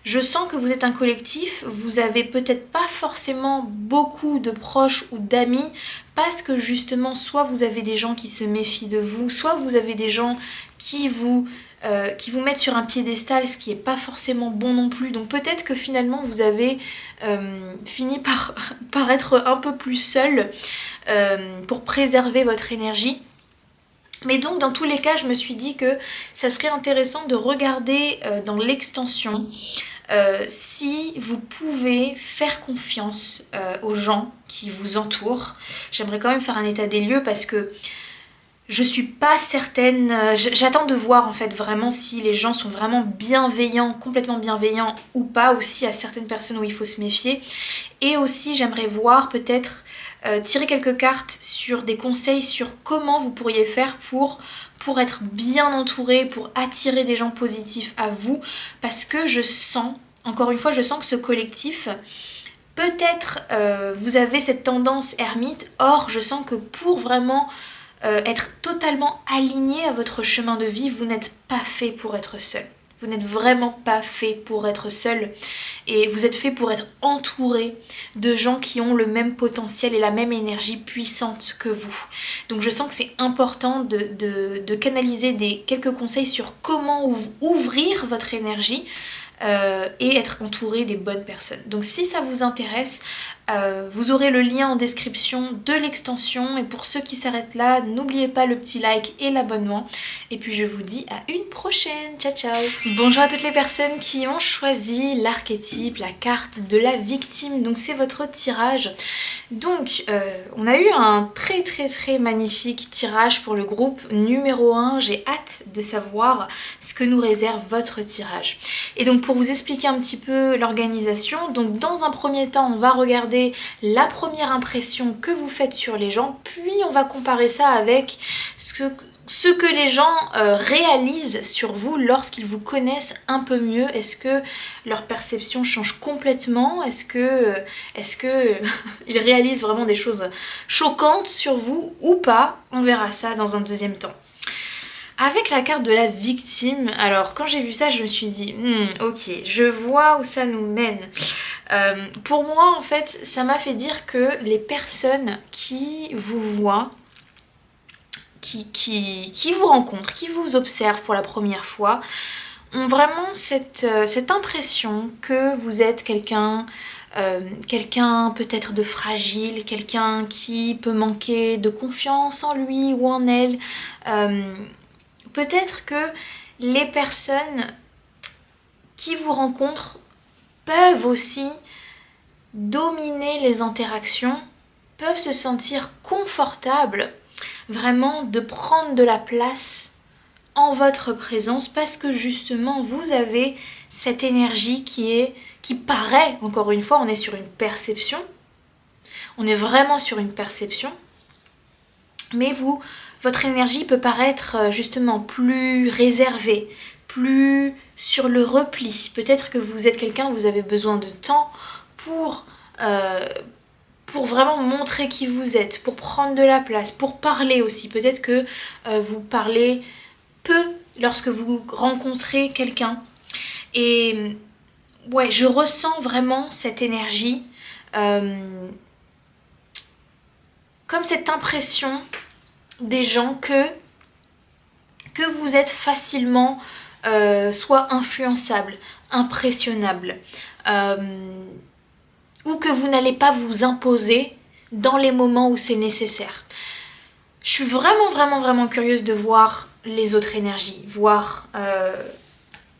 je sens que vous êtes un collectif, vous avez peut-être pas forcément beaucoup de proches ou d'amis parce que justement soit vous avez des gens qui se méfient de vous, soit vous avez des gens qui vous mettent sur un piédestal, ce qui est pas forcément bon non plus. Donc peut-être que finalement vous avez fini par être un peu plus seul pour préserver votre énergie. Mais donc dans tous les cas je me suis dit que ça serait intéressant de regarder dans l'extension si vous pouvez faire confiance aux gens qui vous entourent. J'aimerais quand même faire un état des lieux parce que je suis pas certaine, j'attends de voir en fait vraiment si les gens sont vraiment bienveillants, complètement bienveillants ou pas, aussi à certaines personnes où il faut se méfier. Et aussi j'aimerais voir peut-être tirer quelques cartes sur des conseils sur comment vous pourriez faire pour être bien entouré, pour attirer des gens positifs à vous, parce que je sens, encore une fois, je sens que ce collectif, peut-être vous avez cette tendance ermite, or je sens que pour vraiment être totalement aligné à votre chemin de vie, vous n'êtes pas fait pour être seul. Vous n'êtes vraiment pas fait pour être seul et vous êtes fait pour être entouré de gens qui ont le même potentiel et la même énergie puissante que vous. Donc je sens que c'est important de canaliser quelques conseils sur comment ouvrir votre énergie et être entouré des bonnes personnes. Donc si ça vous intéresse, vous aurez le lien en description de l'extension et pour ceux qui s'arrêtent là, n'oubliez pas le petit like et l'abonnement et puis je vous dis à une prochaine, ciao ciao. Bonjour à toutes les personnes qui ont choisi l'archétype, la carte de la victime, donc c'est votre tirage. Donc on a eu un très magnifique tirage pour le groupe numéro 1, j'ai hâte de savoir ce que nous réserve votre tirage. Et donc pour vous expliquer un petit peu l'organisation, donc dans un premier temps on va regarder la première impression que vous faites sur les gens, puis on va comparer ça avec ce que les gens réalisent sur vous lorsqu'ils vous connaissent un peu mieux. Est-ce que leur perception change complètement? Est-ce que ils réalisent vraiment des choses choquantes sur vous ou pas? On verra ça dans un deuxième temps. Avec la carte de la victime, alors quand j'ai vu ça je me suis dit ok, je vois où ça nous mène. Pour moi en fait ça m'a fait dire que les personnes qui vous voient, qui vous rencontrent, qui vous observent pour la première fois, ont vraiment cette impression que vous êtes quelqu'un peut-être de fragile, quelqu'un qui peut manquer de confiance en lui ou en elle. Peut-être que les personnes qui vous rencontrent peuvent aussi dominer les interactions, peuvent se sentir confortables vraiment de prendre de la place en votre présence parce que justement vous avez cette énergie qui paraît, encore une fois on est sur une perception, on est vraiment sur une perception, mais votre énergie peut paraître justement plus réservée, plus sur le repli. Peut-être que vous êtes quelqu'un, vous avez besoin de temps pour vraiment montrer qui vous êtes, pour prendre de la place, pour parler aussi. Peut-être que vous parlez peu lorsque vous rencontrez quelqu'un. Et ouais, je ressens vraiment cette énergie, comme cette impression des gens que vous êtes facilement soit influençable, impressionnable, ou que vous n'allez pas vous imposer dans les moments où c'est nécessaire. Je suis vraiment curieuse de voir les autres énergies, voir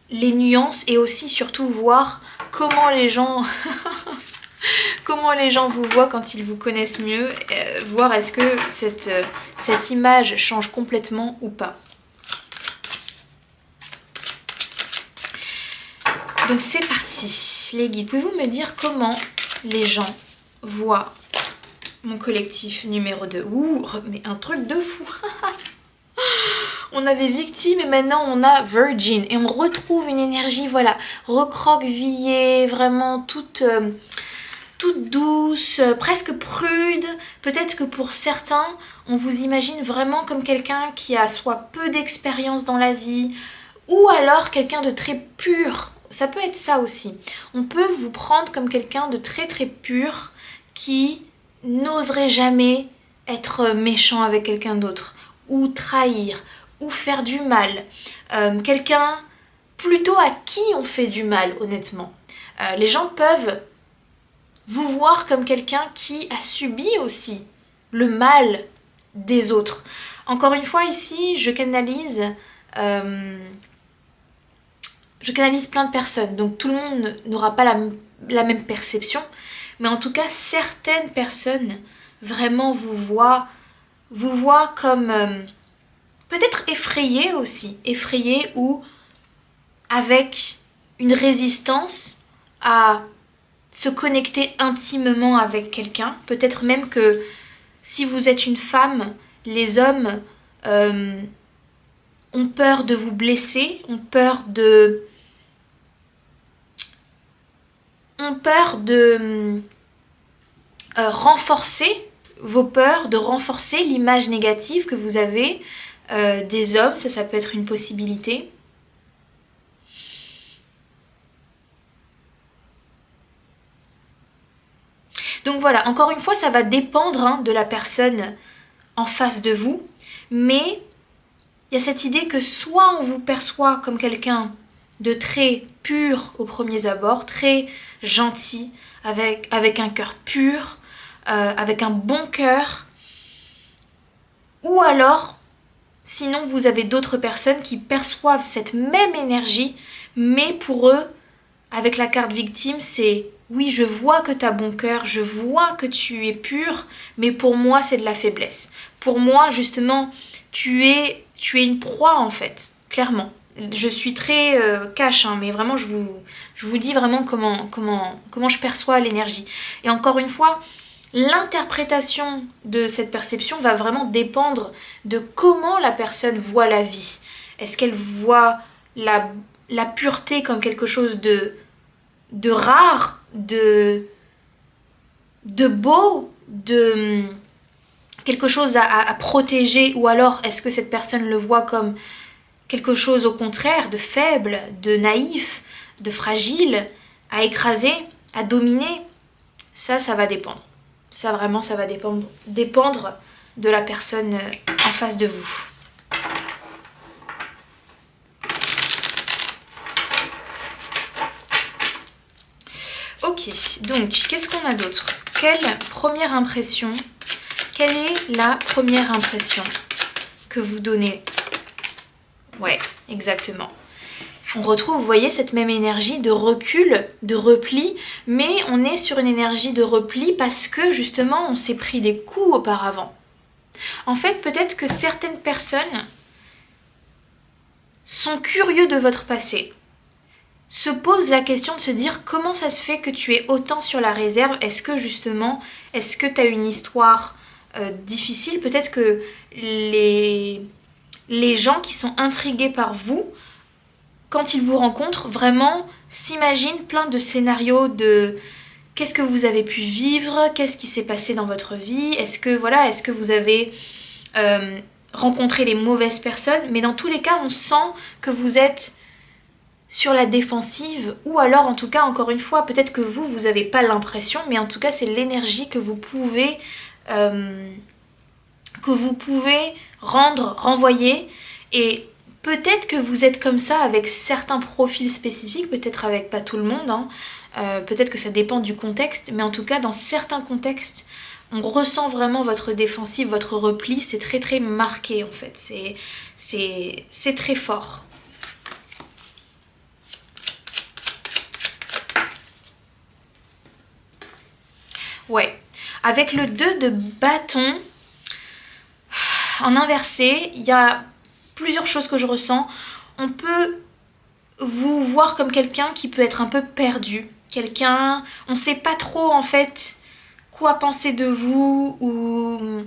les nuances et aussi surtout voir comment les gens comment les gens vous voient quand ils vous connaissent mieux, voir est-ce que cette image change complètement ou pas. Donc c'est parti, les guides. Pouvez-vous me dire comment les gens voient mon collectif numéro 2? Ouh, mais un truc de fou. On avait victime et maintenant on a virgin. Et on retrouve une énergie, voilà, recroquevillée, vraiment toute douce, presque prude. Peut-être que pour certains, on vous imagine vraiment comme quelqu'un qui a soit peu d'expérience dans la vie, ou alors quelqu'un de très pur. Ça peut être ça aussi. On peut vous prendre comme quelqu'un de très pur qui n'oserait jamais être méchant avec quelqu'un d'autre, ou trahir, ou faire du mal. Quelqu'un plutôt à qui on fait du mal, honnêtement. Les gens peuvent vous voir comme quelqu'un qui a subi aussi le mal des autres. Encore une fois, ici, je canalise plein de personnes, donc tout le monde n'aura pas la même perception, mais en tout cas, certaines personnes vraiment vous voient comme peut-être effrayées aussi, effrayées ou avec une résistance à se connecter intimement avec quelqu'un. Peut-être même que si vous êtes une femme, les hommes ont peur de vous blesser, ont peur de renforcer vos peurs, de renforcer l'image négative que vous avez des hommes. Ça peut être une possibilité. Donc voilà, encore une fois, ça va dépendre de la personne en face de vous, mais il y a cette idée que soit on vous perçoit comme quelqu'un de très pur au premier abord, très gentil, avec un cœur pur, avec un bon cœur, ou alors, sinon vous avez d'autres personnes qui perçoivent cette même énergie, mais pour eux, avec la carte victime, c'est oui, je vois que tu as bon cœur, je vois que tu es pur, mais pour moi, c'est de la faiblesse. Pour moi, justement, tu es une proie, en fait, clairement. Je suis très cash, mais vraiment, je vous dis vraiment comment je perçois l'énergie. Et encore une fois, l'interprétation de cette perception va vraiment dépendre de comment la personne voit la vie. Est-ce qu'elle voit la pureté comme quelque chose de rare, de beau, de quelque chose à protéger, ou alors est-ce que cette personne le voit comme quelque chose au contraire de faible, de naïf, de fragile, à écraser, à dominer? Ça va dépendre. Ça vraiment, ça va dépendre de la personne en face de vous. Ok, donc qu'est-ce qu'on a d'autre? Quelle est la première impression que vous donnez? Ouais, exactement. On retrouve, vous voyez, cette même énergie de recul, de repli, mais on est sur une énergie de repli parce que justement on s'est pris des coups auparavant. En fait, peut-être que certaines personnes sont curieux de votre passé, se posent la question de se dire comment ça se fait que tu es autant sur la réserve. Est-ce que tu as une histoire difficile? Peut-être que les gens qui sont intrigués par vous, quand ils vous rencontrent, vraiment s'imaginent plein de scénarios de qu'est-ce que vous avez pu vivre, qu'est-ce qui s'est passé dans votre vie, est-ce que vous avez rencontrer les mauvaises personnes, mais dans tous les cas, on sent que vous êtes sur la défensive, ou alors en tout cas, encore une fois, peut-être que vous n'avez pas l'impression, mais en tout cas, c'est l'énergie que vous pouvez renvoyer, et peut-être que vous êtes comme ça avec certains profils spécifiques, peut-être avec pas tout le monde, hein. Peut-être que ça dépend du contexte, mais en tout cas, dans certains contextes, on ressent vraiment votre défensive, votre repli, c'est très très marqué en fait, c'est très fort. Ouais, avec le 2 de bâton, en inversé, il y a plusieurs choses que je ressens. On peut vous voir comme quelqu'un qui peut être un peu perdu. Quelqu'un, on ne sait pas trop en fait quoi penser de vous, ou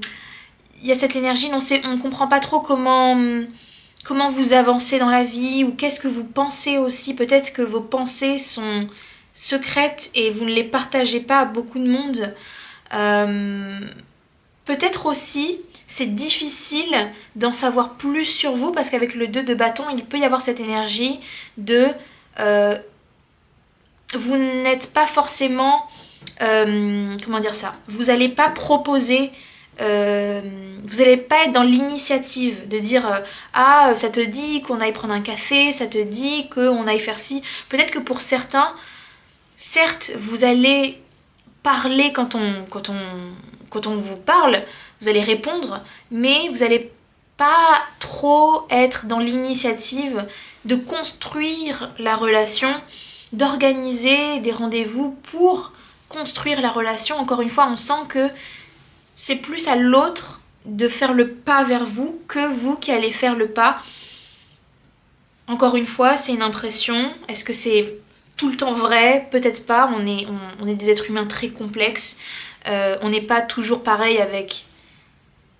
il y a cette énergie, on ne comprend pas trop comment vous avancez dans la vie, ou qu'est-ce que vous pensez aussi. Peut-être que vos pensées sont secrètes et vous ne les partagez pas à beaucoup de monde. Peut-être aussi c'est difficile d'en savoir plus sur vous, parce qu'avec le 2 de bâton, il peut y avoir cette énergie de vous n'êtes pas forcément comment dire ça, vous n'allez pas proposer, vous n'allez pas être dans l'initiative de dire ah ça te dit qu'on aille prendre un café, ça te dit qu'on aille faire ci. Peut-être que pour certains, certes vous allez parler quand on vous parle, vous allez répondre, mais vous n'allez pas trop être dans l'initiative de construire la relation, d'organiser des rendez-vous pour construire la relation. Encore une fois, on sent que c'est plus à l'autre de faire le pas vers vous que vous qui allez faire le pas. Encore une fois, c'est une impression. Est-ce que c'est tout le temps vrai? Peut-être pas. On est des êtres humains très complexes. On n'est pas toujours pareil avec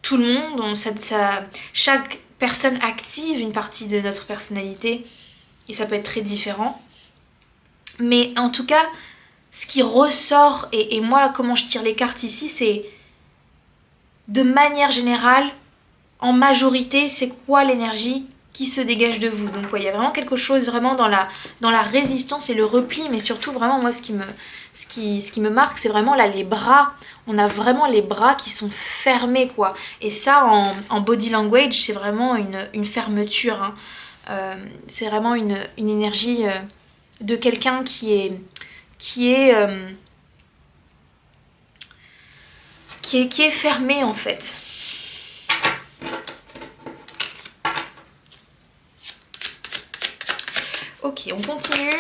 tout le monde. Chaque personne active une partie de notre personnalité et ça peut être très différent. Mais en tout cas, ce qui ressort, et moi comment je tire les cartes ici, c'est de manière générale, en majorité, c'est quoi l'énergie qui se dégage de vous. Donc ouais, il y a vraiment quelque chose vraiment dans la résistance et le repli, mais surtout vraiment moi ce qui me marque, c'est vraiment là les bras. On a vraiment les bras qui sont fermés quoi. Et ça en body language, c'est vraiment une fermeture, hein. C'est vraiment une énergie de quelqu'un qui est fermé en fait. Ok, on continue.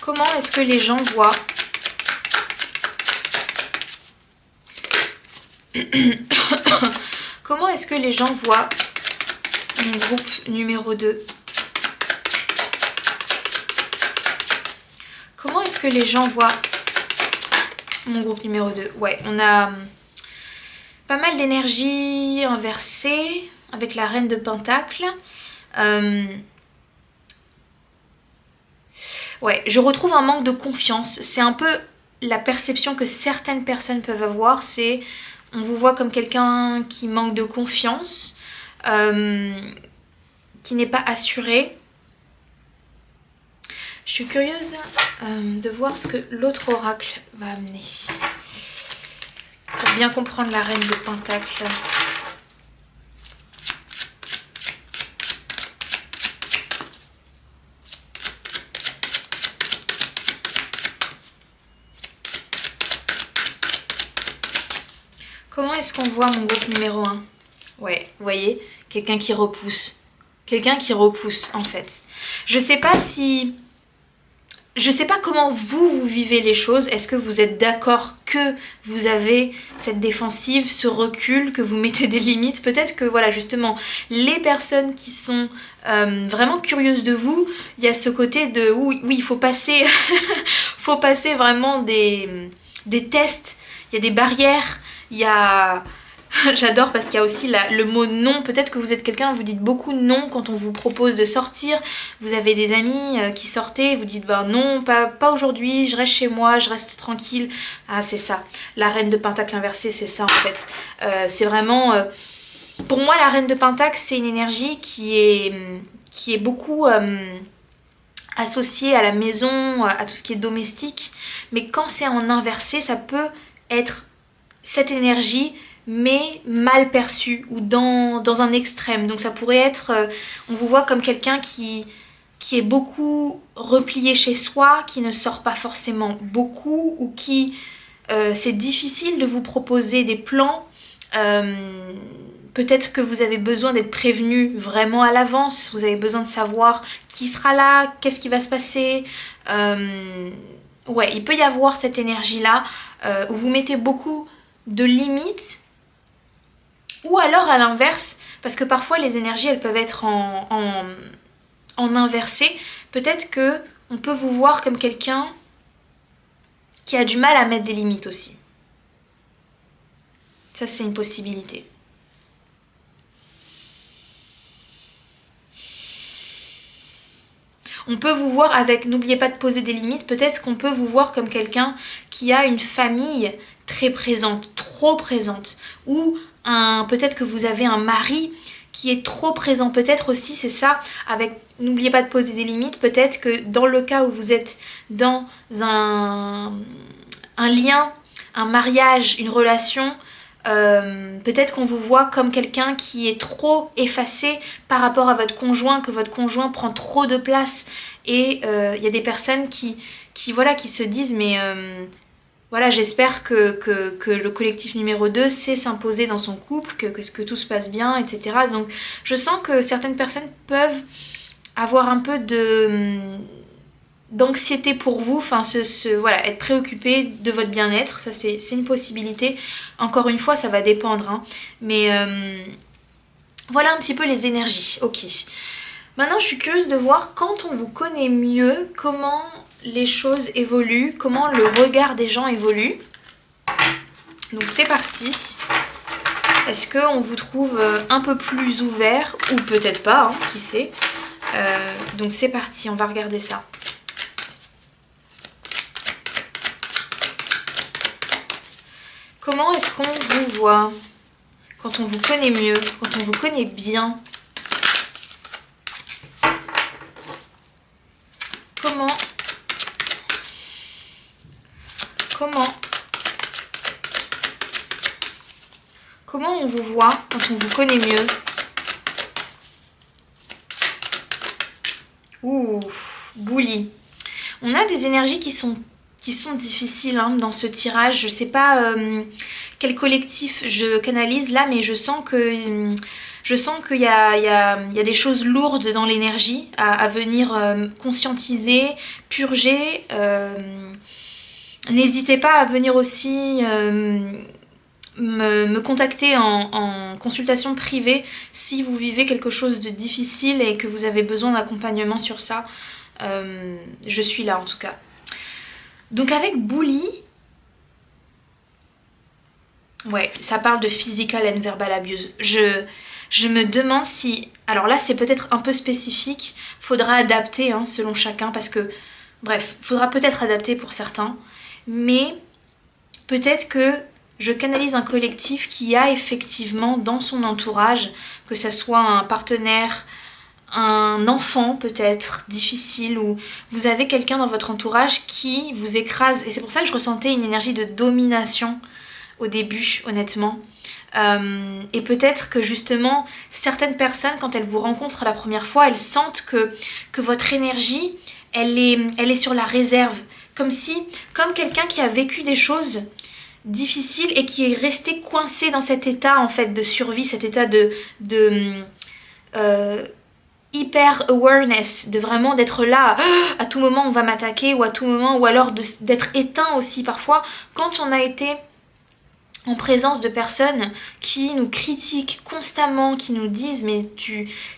Comment est-ce que les gens voient Comment est-ce que les gens voient mon groupe numéro 2? Comment est-ce que les gens voient mon groupe numéro 2? Ouais, on a pas mal d'énergie inversée avec la reine de Pentacle. Ouais, je retrouve un manque de confiance. C'est un peu la perception que certaines personnes peuvent avoir. C'est, on vous voit comme quelqu'un qui manque de confiance, qui n'est pas assuré. Je suis curieuse de voir ce que l'autre oracle va amener. Pour bien comprendre la reine de Pentacle. Comment est-ce qu'on voit mon groupe numéro 1? Ouais, vous voyez, quelqu'un qui repousse. Quelqu'un qui repousse, en fait. Je sais pas comment vous vivez les choses. Est-ce que vous êtes d'accord que vous avez cette défensive, ce recul, que vous mettez des limites? Peut-être que, voilà, justement, les personnes qui sont vraiment curieuses de vous, il y a ce côté de, oui, il faut passer, faut passer vraiment des tests, il y a des barrières, il y a J'adore parce qu'il y a aussi le mot non. Peut-être que vous êtes quelqu'un, vous dites beaucoup non quand on vous propose de sortir. Vous avez des amis qui sortaient, vous dites ben non, pas aujourd'hui, je reste chez moi, je reste tranquille. Ah, c'est ça. La reine de Pentacle inversée, c'est ça en fait. C'est vraiment... pour moi, la reine de Pentacle, c'est une énergie qui est beaucoup... associée à la maison, à tout ce qui est domestique. Mais quand c'est en inversé, ça peut être cette énergie mais mal perçue ou dans un extrême. Donc ça pourrait être, on vous voit comme quelqu'un qui est beaucoup replié chez soi, qui ne sort pas forcément beaucoup ou qui, c'est difficile de vous proposer des plans. Peut-être que vous avez besoin d'être prévenu vraiment à l'avance, vous avez besoin de savoir qui sera là, qu'est-ce qui va se passer. Ouais, il peut y avoir cette énergie-là où vous mettez beaucoup de limites. Ou alors à l'inverse, parce que parfois les énergies elles peuvent être en inversé. Peut-être que on peut vous voir comme quelqu'un qui a du mal à mettre des limites aussi. Ça c'est une possibilité. On peut vous voir avec, n'oubliez pas de poser des limites, peut-être qu'on peut vous voir comme quelqu'un qui a une famille très présente, trop présente, ou peut-être que vous avez un mari qui est trop présent, peut-être aussi c'est ça, avec, n'oubliez pas de poser des limites, peut-être que dans le cas où vous êtes dans un lien, un mariage, une relation, peut-être qu'on vous voit comme quelqu'un qui est trop effacé par rapport à votre conjoint, que votre conjoint prend trop de place et il y a des personnes qui se disent mais voilà, j'espère que le collectif numéro 2 sait s'imposer dans son couple, que tout se passe bien, etc. Donc je sens que certaines personnes peuvent avoir un peu d'anxiété pour vous, enfin voilà, être préoccupé de votre bien-être, ça c'est une possibilité. Encore une fois, ça va dépendre, hein. Mais voilà un petit peu les énergies. Ok. Maintenant, je suis curieuse de voir quand on vous connaît mieux, comment les choses évoluent, comment le regard des gens évolue. Donc c'est parti. Est-ce qu'on vous trouve un peu plus ouvert ou peut-être pas, hein, qui sait. Donc c'est parti, on va regarder ça. Comment est-ce qu'on vous voit quand on vous connaît mieux, quand on vous connaît bien? Comment on vous voit quand on vous connaît mieux? Ouh, Bully. On a des énergies qui sont difficiles, hein, dans ce tirage. Je sais pas quel collectif je canalise là, mais je sens qu'il y a des choses lourdes dans l'énergie à venir conscientiser, purger. N'hésitez pas à venir aussi me contacter en consultation privée si vous vivez quelque chose de difficile et que vous avez besoin d'accompagnement sur ça. Je suis là en tout cas. Donc avec Bully, ouais, ça parle de physical and verbal abuse. Je me demande si... Alors là, c'est peut-être un peu spécifique. Faudra adapter, hein, selon chacun parce que... Bref, faudra peut-être adapter pour certains. Mais peut-être que je canalise un collectif qui a effectivement dans son entourage, que ça soit un partenaire, un enfant peut-être difficile, ou vous avez quelqu'un dans votre entourage qui vous écrase. Et c'est pour ça que je ressentais une énergie de domination au début, honnêtement. Et peut-être que justement, certaines personnes, quand elles vous rencontrent la première fois, elles sentent que votre énergie, elle est sur la réserve. Comme quelqu'un qui a vécu des choses difficiles et qui est resté coincé dans cet état en fait de survie, cet état de hyper awareness, de vraiment d'être là, à tout moment on va m'attaquer, ou à tout moment, ou alors d'être éteint aussi parfois, quand on a été en présence de personnes qui nous critiquent constamment, qui nous disent mais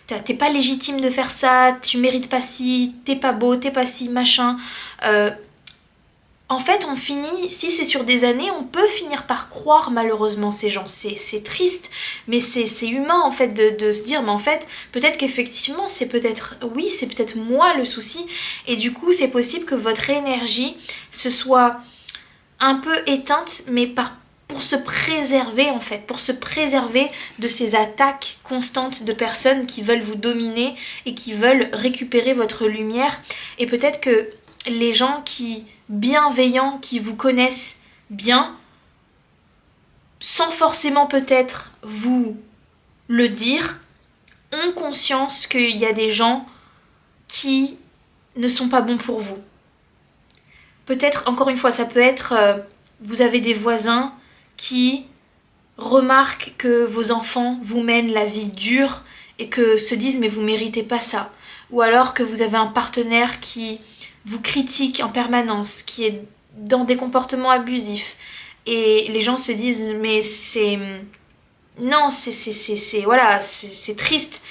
t'es pas légitime de faire ça, tu mérites pas ci, t'es pas beau, t'es pas ci, machin. en fait, on finit, si c'est sur des années, on peut finir par croire malheureusement ces gens. C'est triste, mais c'est humain en fait de se dire, mais en fait, peut-être qu'effectivement, c'est peut-être moi le souci. Et du coup, c'est possible que votre énergie se soit un peu éteinte, mais pour se préserver en fait, pour se préserver de ces attaques constantes de personnes qui veulent vous dominer et qui veulent récupérer votre lumière. Et peut-être que les gens bienveillants, qui vous connaissent bien, sans forcément peut-être vous le dire, ont conscience qu'il y a des gens qui ne sont pas bons pour vous. Peut-être, encore une fois, ça peut être, vous avez des voisins qui remarquent que vos enfants vous mènent la vie dure et que se disent mais vous méritez pas ça. Ou alors que vous avez un partenaire qui vous critique en permanence, qui est dans des comportements abusifs. Et les gens se disent mais c'est... Non, c'est triste.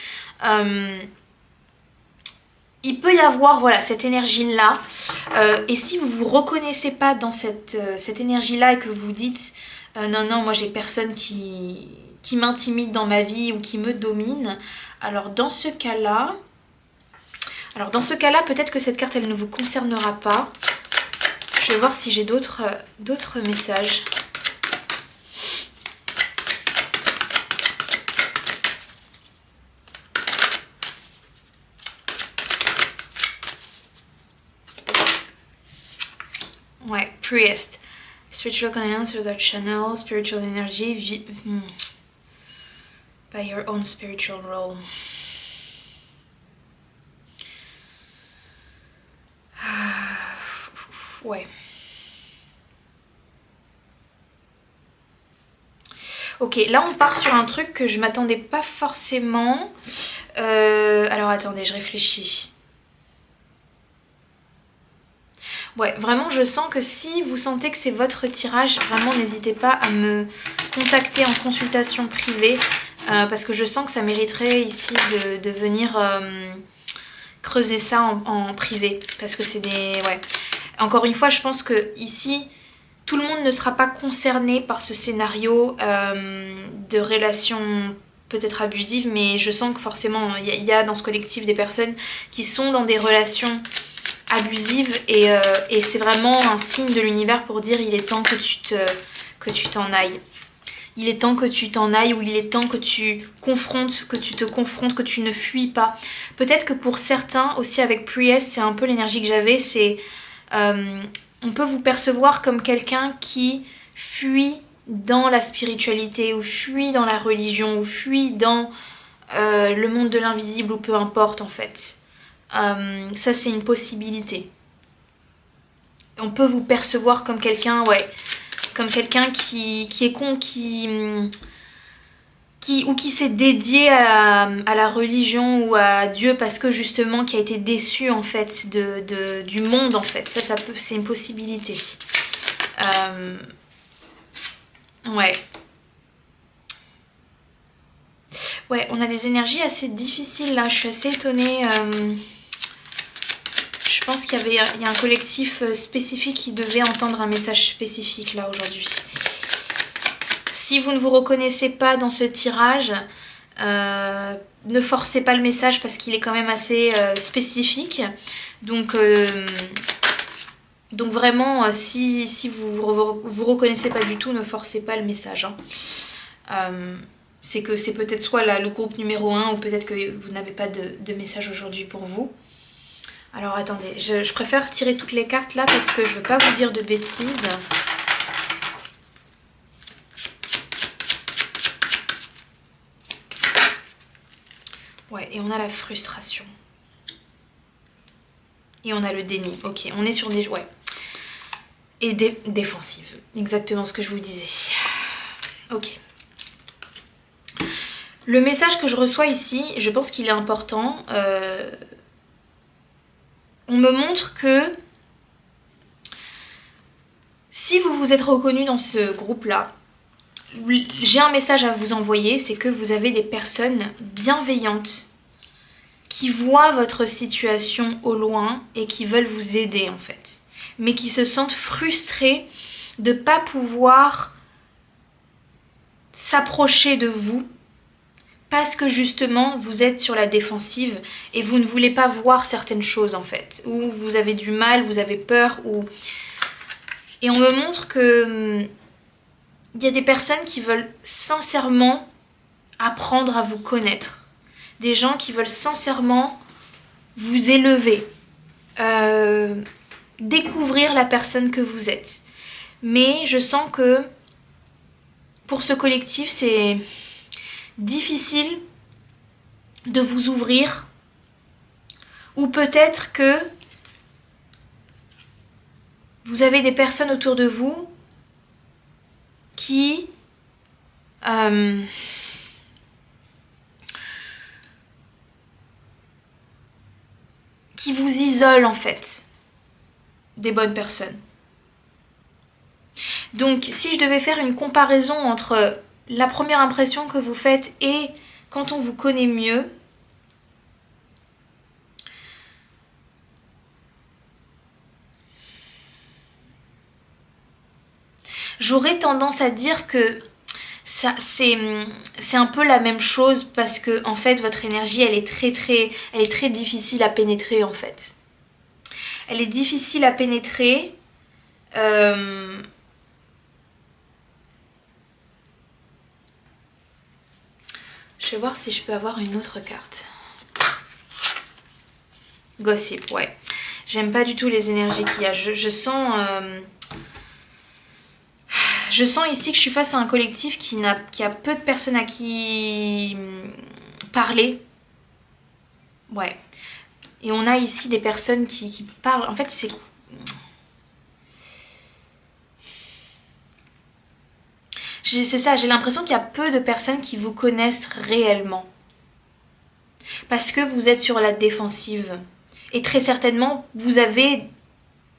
Il peut y avoir cette énergie-là. Et si vous ne vous reconnaissez pas dans cette énergie-là et que vous dites non, moi j'ai personne qui m'intimide dans ma vie ou qui me domine, alors dans ce cas-là, peut-être que cette carte elle ne vous concernera pas. Je vais voir si j'ai d'autres messages. Ouais, priest. Spiritual connections with our channel, spiritual energy, by your own spiritual role. Ouais. Ok, là on part sur un truc que je m'attendais pas forcément. Alors attendez, je réfléchis. Ouais, vraiment je sens que si vous sentez que c'est votre tirage, vraiment n'hésitez pas à me contacter en consultation privée parce que je sens que ça mériterait ici de venir creuser ça en privé parce que c'est des... Ouais. Encore une fois, je pense que ici, tout le monde ne sera pas concerné par ce scénario de relation peut-être abusive, mais je sens que forcément il y a dans ce collectif des personnes qui sont dans des relations abusive et c'est vraiment un signe de l'univers pour dire il est temps que tu t'en ailles. Il est temps que tu t'en ailles ou il est temps que tu te confrontes, que tu ne fuis pas. Peut-être que pour certains aussi avec Priest, c'est un peu l'énergie que j'avais, c'est on peut vous percevoir comme quelqu'un qui fuit dans la spiritualité ou fuit dans la religion ou fuit dans le monde de l'invisible ou peu importe en fait. Ça c'est une possibilité. On peut vous percevoir comme quelqu'un, comme quelqu'un qui est con, qui s'est dédié à la religion ou à Dieu parce que justement qui a été déçu en fait du monde en fait. Ça c'est une possibilité. Ouais, on a des énergies assez difficiles là. Je suis assez étonnée. Je pense qu'il y a un collectif spécifique qui devait entendre un message spécifique là aujourd'hui. Si vous ne vous reconnaissez pas dans ce tirage, ne forcez pas le message parce qu'il est quand même assez spécifique. Donc vraiment, si vous reconnaissez pas du tout, ne forcez pas le message. C'est que c'est peut-être soit le groupe numéro 1 ou peut-être que vous n'avez pas de message aujourd'hui pour vous. Alors attendez, je préfère tirer toutes les cartes là parce que je veux pas vous dire de bêtises. Ouais, et on a la frustration. Et on a le déni. Ok, on est sur des... Ouais. Et défensive. Exactement ce que je vous disais. Ok. Le message que je reçois ici, je pense qu'il est important. On me montre que si vous vous êtes reconnu dans ce groupe-là, j'ai un message à vous envoyer, c'est que vous avez des personnes bienveillantes qui voient votre situation au loin et qui veulent vous aider en fait. mais qui se sentent frustrés de ne pas pouvoir s'approcher de vous parce que justement vous êtes sur la défensive et vous ne voulez pas voir certaines choses en fait, ou vous avez du mal, vous avez peur, et on me montre que il y a des personnes qui veulent sincèrement apprendre à vous connaître, des gens qui veulent sincèrement vous élever, découvrir la personne que vous êtes. Mais je sens que pour ce collectif, c'est difficile de vous ouvrir, ou peut-être que vous avez des personnes autour de vous qui vous isolent en fait des bonnes personnes. Donc si je devais faire une comparaison entre la première impression que vous faites et quand on vous connaît mieux, j'aurais tendance à dire que c'est un peu la même chose, parce que en fait votre énergie elle est très difficile à pénétrer en fait. Elle est difficile à pénétrer. Je vais voir si je peux avoir une autre carte. Gossip, ouais. J'aime pas du tout les énergies qu'il y a. Je sens ici que je suis face à un collectif qui a peu de personnes à qui parler. Ouais. Et on a ici des personnes qui parlent. En fait, c'est ça, j'ai l'impression qu'il y a peu de personnes qui vous connaissent réellement. Parce que vous êtes sur la défensive. Et très certainement, vous avez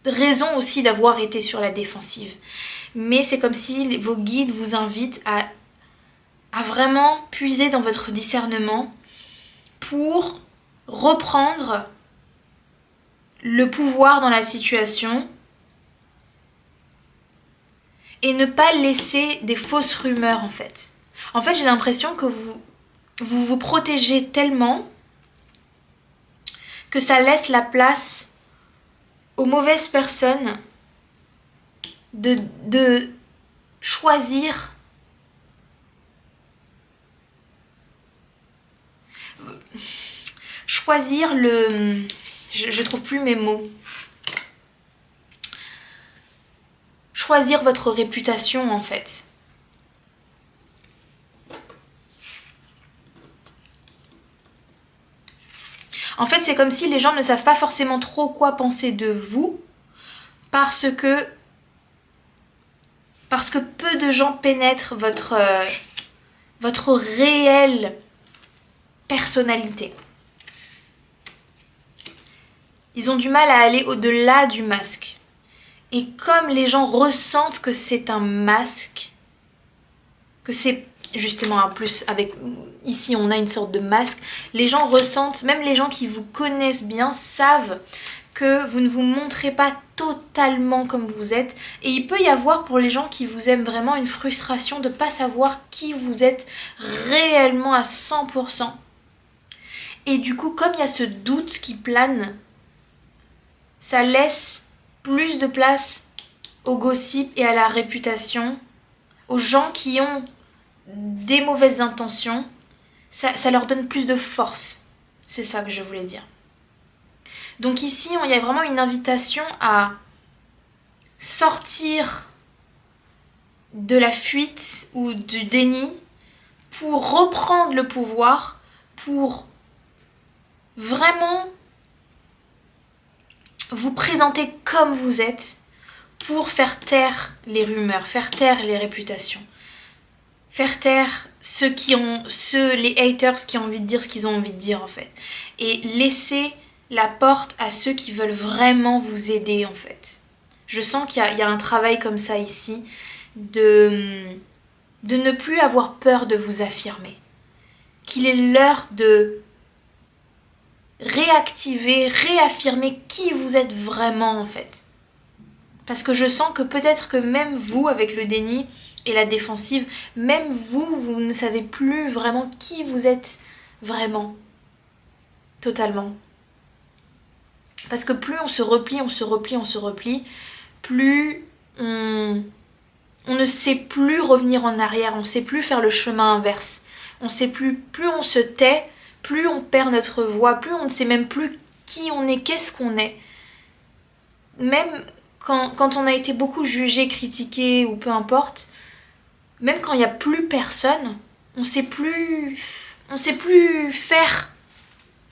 raison aussi d'avoir été sur la défensive. Mais c'est comme si vos guides vous invitent à vraiment puiser dans votre discernement pour reprendre le pouvoir dans la situation et ne pas laisser des fausses rumeurs en fait. En fait, j'ai l'impression que vous protégez tellement que ça laisse la place aux mauvaises personnes de choisir le... Je trouve plus mes mots. Choisir votre réputation en fait. En fait, c'est comme si les gens ne savent pas forcément trop quoi penser de vous parce que peu de gens pénètrent votre réelle personnalité. Ils ont du mal à aller au-delà du masque. Et comme les gens ressentent que c'est un masque, que c'est justement en plus avec ici on a une sorte de masque, les gens ressentent, même les gens qui vous connaissent bien savent que vous ne vous montrez pas totalement comme vous êtes, et il peut y avoir pour les gens qui vous aiment vraiment une frustration de ne pas savoir qui vous êtes réellement à 100%. Et du coup, comme il y a ce doute qui plane, ça laisse plus de place au gossip et à la réputation, aux gens qui ont des mauvaises intentions, ça leur donne plus de force. C'est ça que je voulais dire. Donc ici, il y a vraiment une invitation à sortir de la fuite ou du déni pour reprendre le pouvoir, pour vraiment vous présenter comme vous êtes, pour faire taire les rumeurs, faire taire les réputations, faire taire les haters qui ont envie de dire ce qu'ils ont envie de dire en fait, et laisser la porte à ceux qui veulent vraiment vous aider en fait. Je sens qu'il y a un travail comme ça ici, de ne plus avoir peur de vous affirmer, qu'il est l'heure de réactiver, réaffirmer qui vous êtes vraiment en fait. Parce que je sens que peut-être que même vous, avec le déni et la défensive, même vous, vous ne savez plus vraiment qui vous êtes vraiment. Totalement. Parce que plus on se replie, plus on ne sait plus revenir en arrière, on ne sait plus faire le chemin inverse. On sait plus on se tait, plus on perd notre voix, plus on ne sait même plus qui on est, qu'est-ce qu'on est. Même quand on a été beaucoup jugé, critiqué ou peu importe, même quand il n'y a plus personne, on sait plus faire.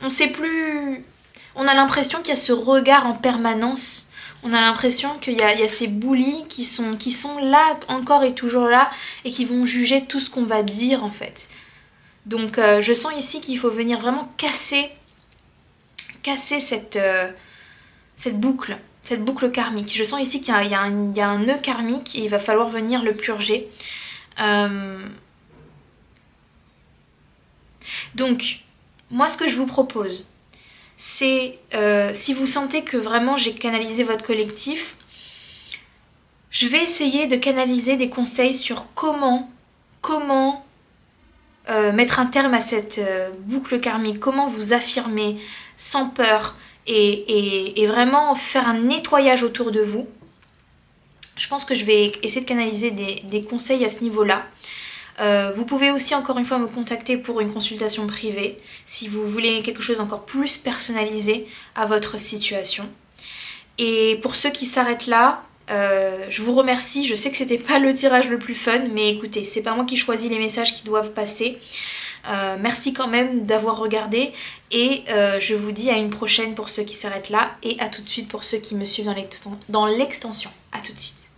On a l'impression qu'il y a ce regard en permanence. On a l'impression qu'il y a ces bullies qui sont là, encore et toujours là, et qui vont juger tout ce qu'on va dire en fait. Donc je sens ici qu'il faut venir vraiment casser cette boucle karmique. Je sens ici qu'il y a un nœud karmique et il va falloir venir le purger. Donc, moi ce que je vous propose, c'est si vous sentez que vraiment j'ai canalisé votre collectif, je vais essayer de canaliser des conseils sur comment mettre un terme à cette boucle karmique, comment vous affirmer sans peur et vraiment faire un nettoyage autour de vous. Je pense que je vais essayer de canaliser des conseils à ce niveau-là. Vous pouvez aussi encore une fois me contacter pour une consultation privée si vous voulez quelque chose encore plus personnalisé à votre situation. Et pour ceux qui s'arrêtent là, je vous remercie. Je sais que c'était pas le tirage le plus fun, mais écoutez, c'est pas moi qui choisis les messages qui doivent passer. Merci quand même d'avoir regardé et je vous dis à une prochaine pour ceux qui s'arrêtent là et à tout de suite pour ceux qui me suivent dans l'extension. À tout de suite.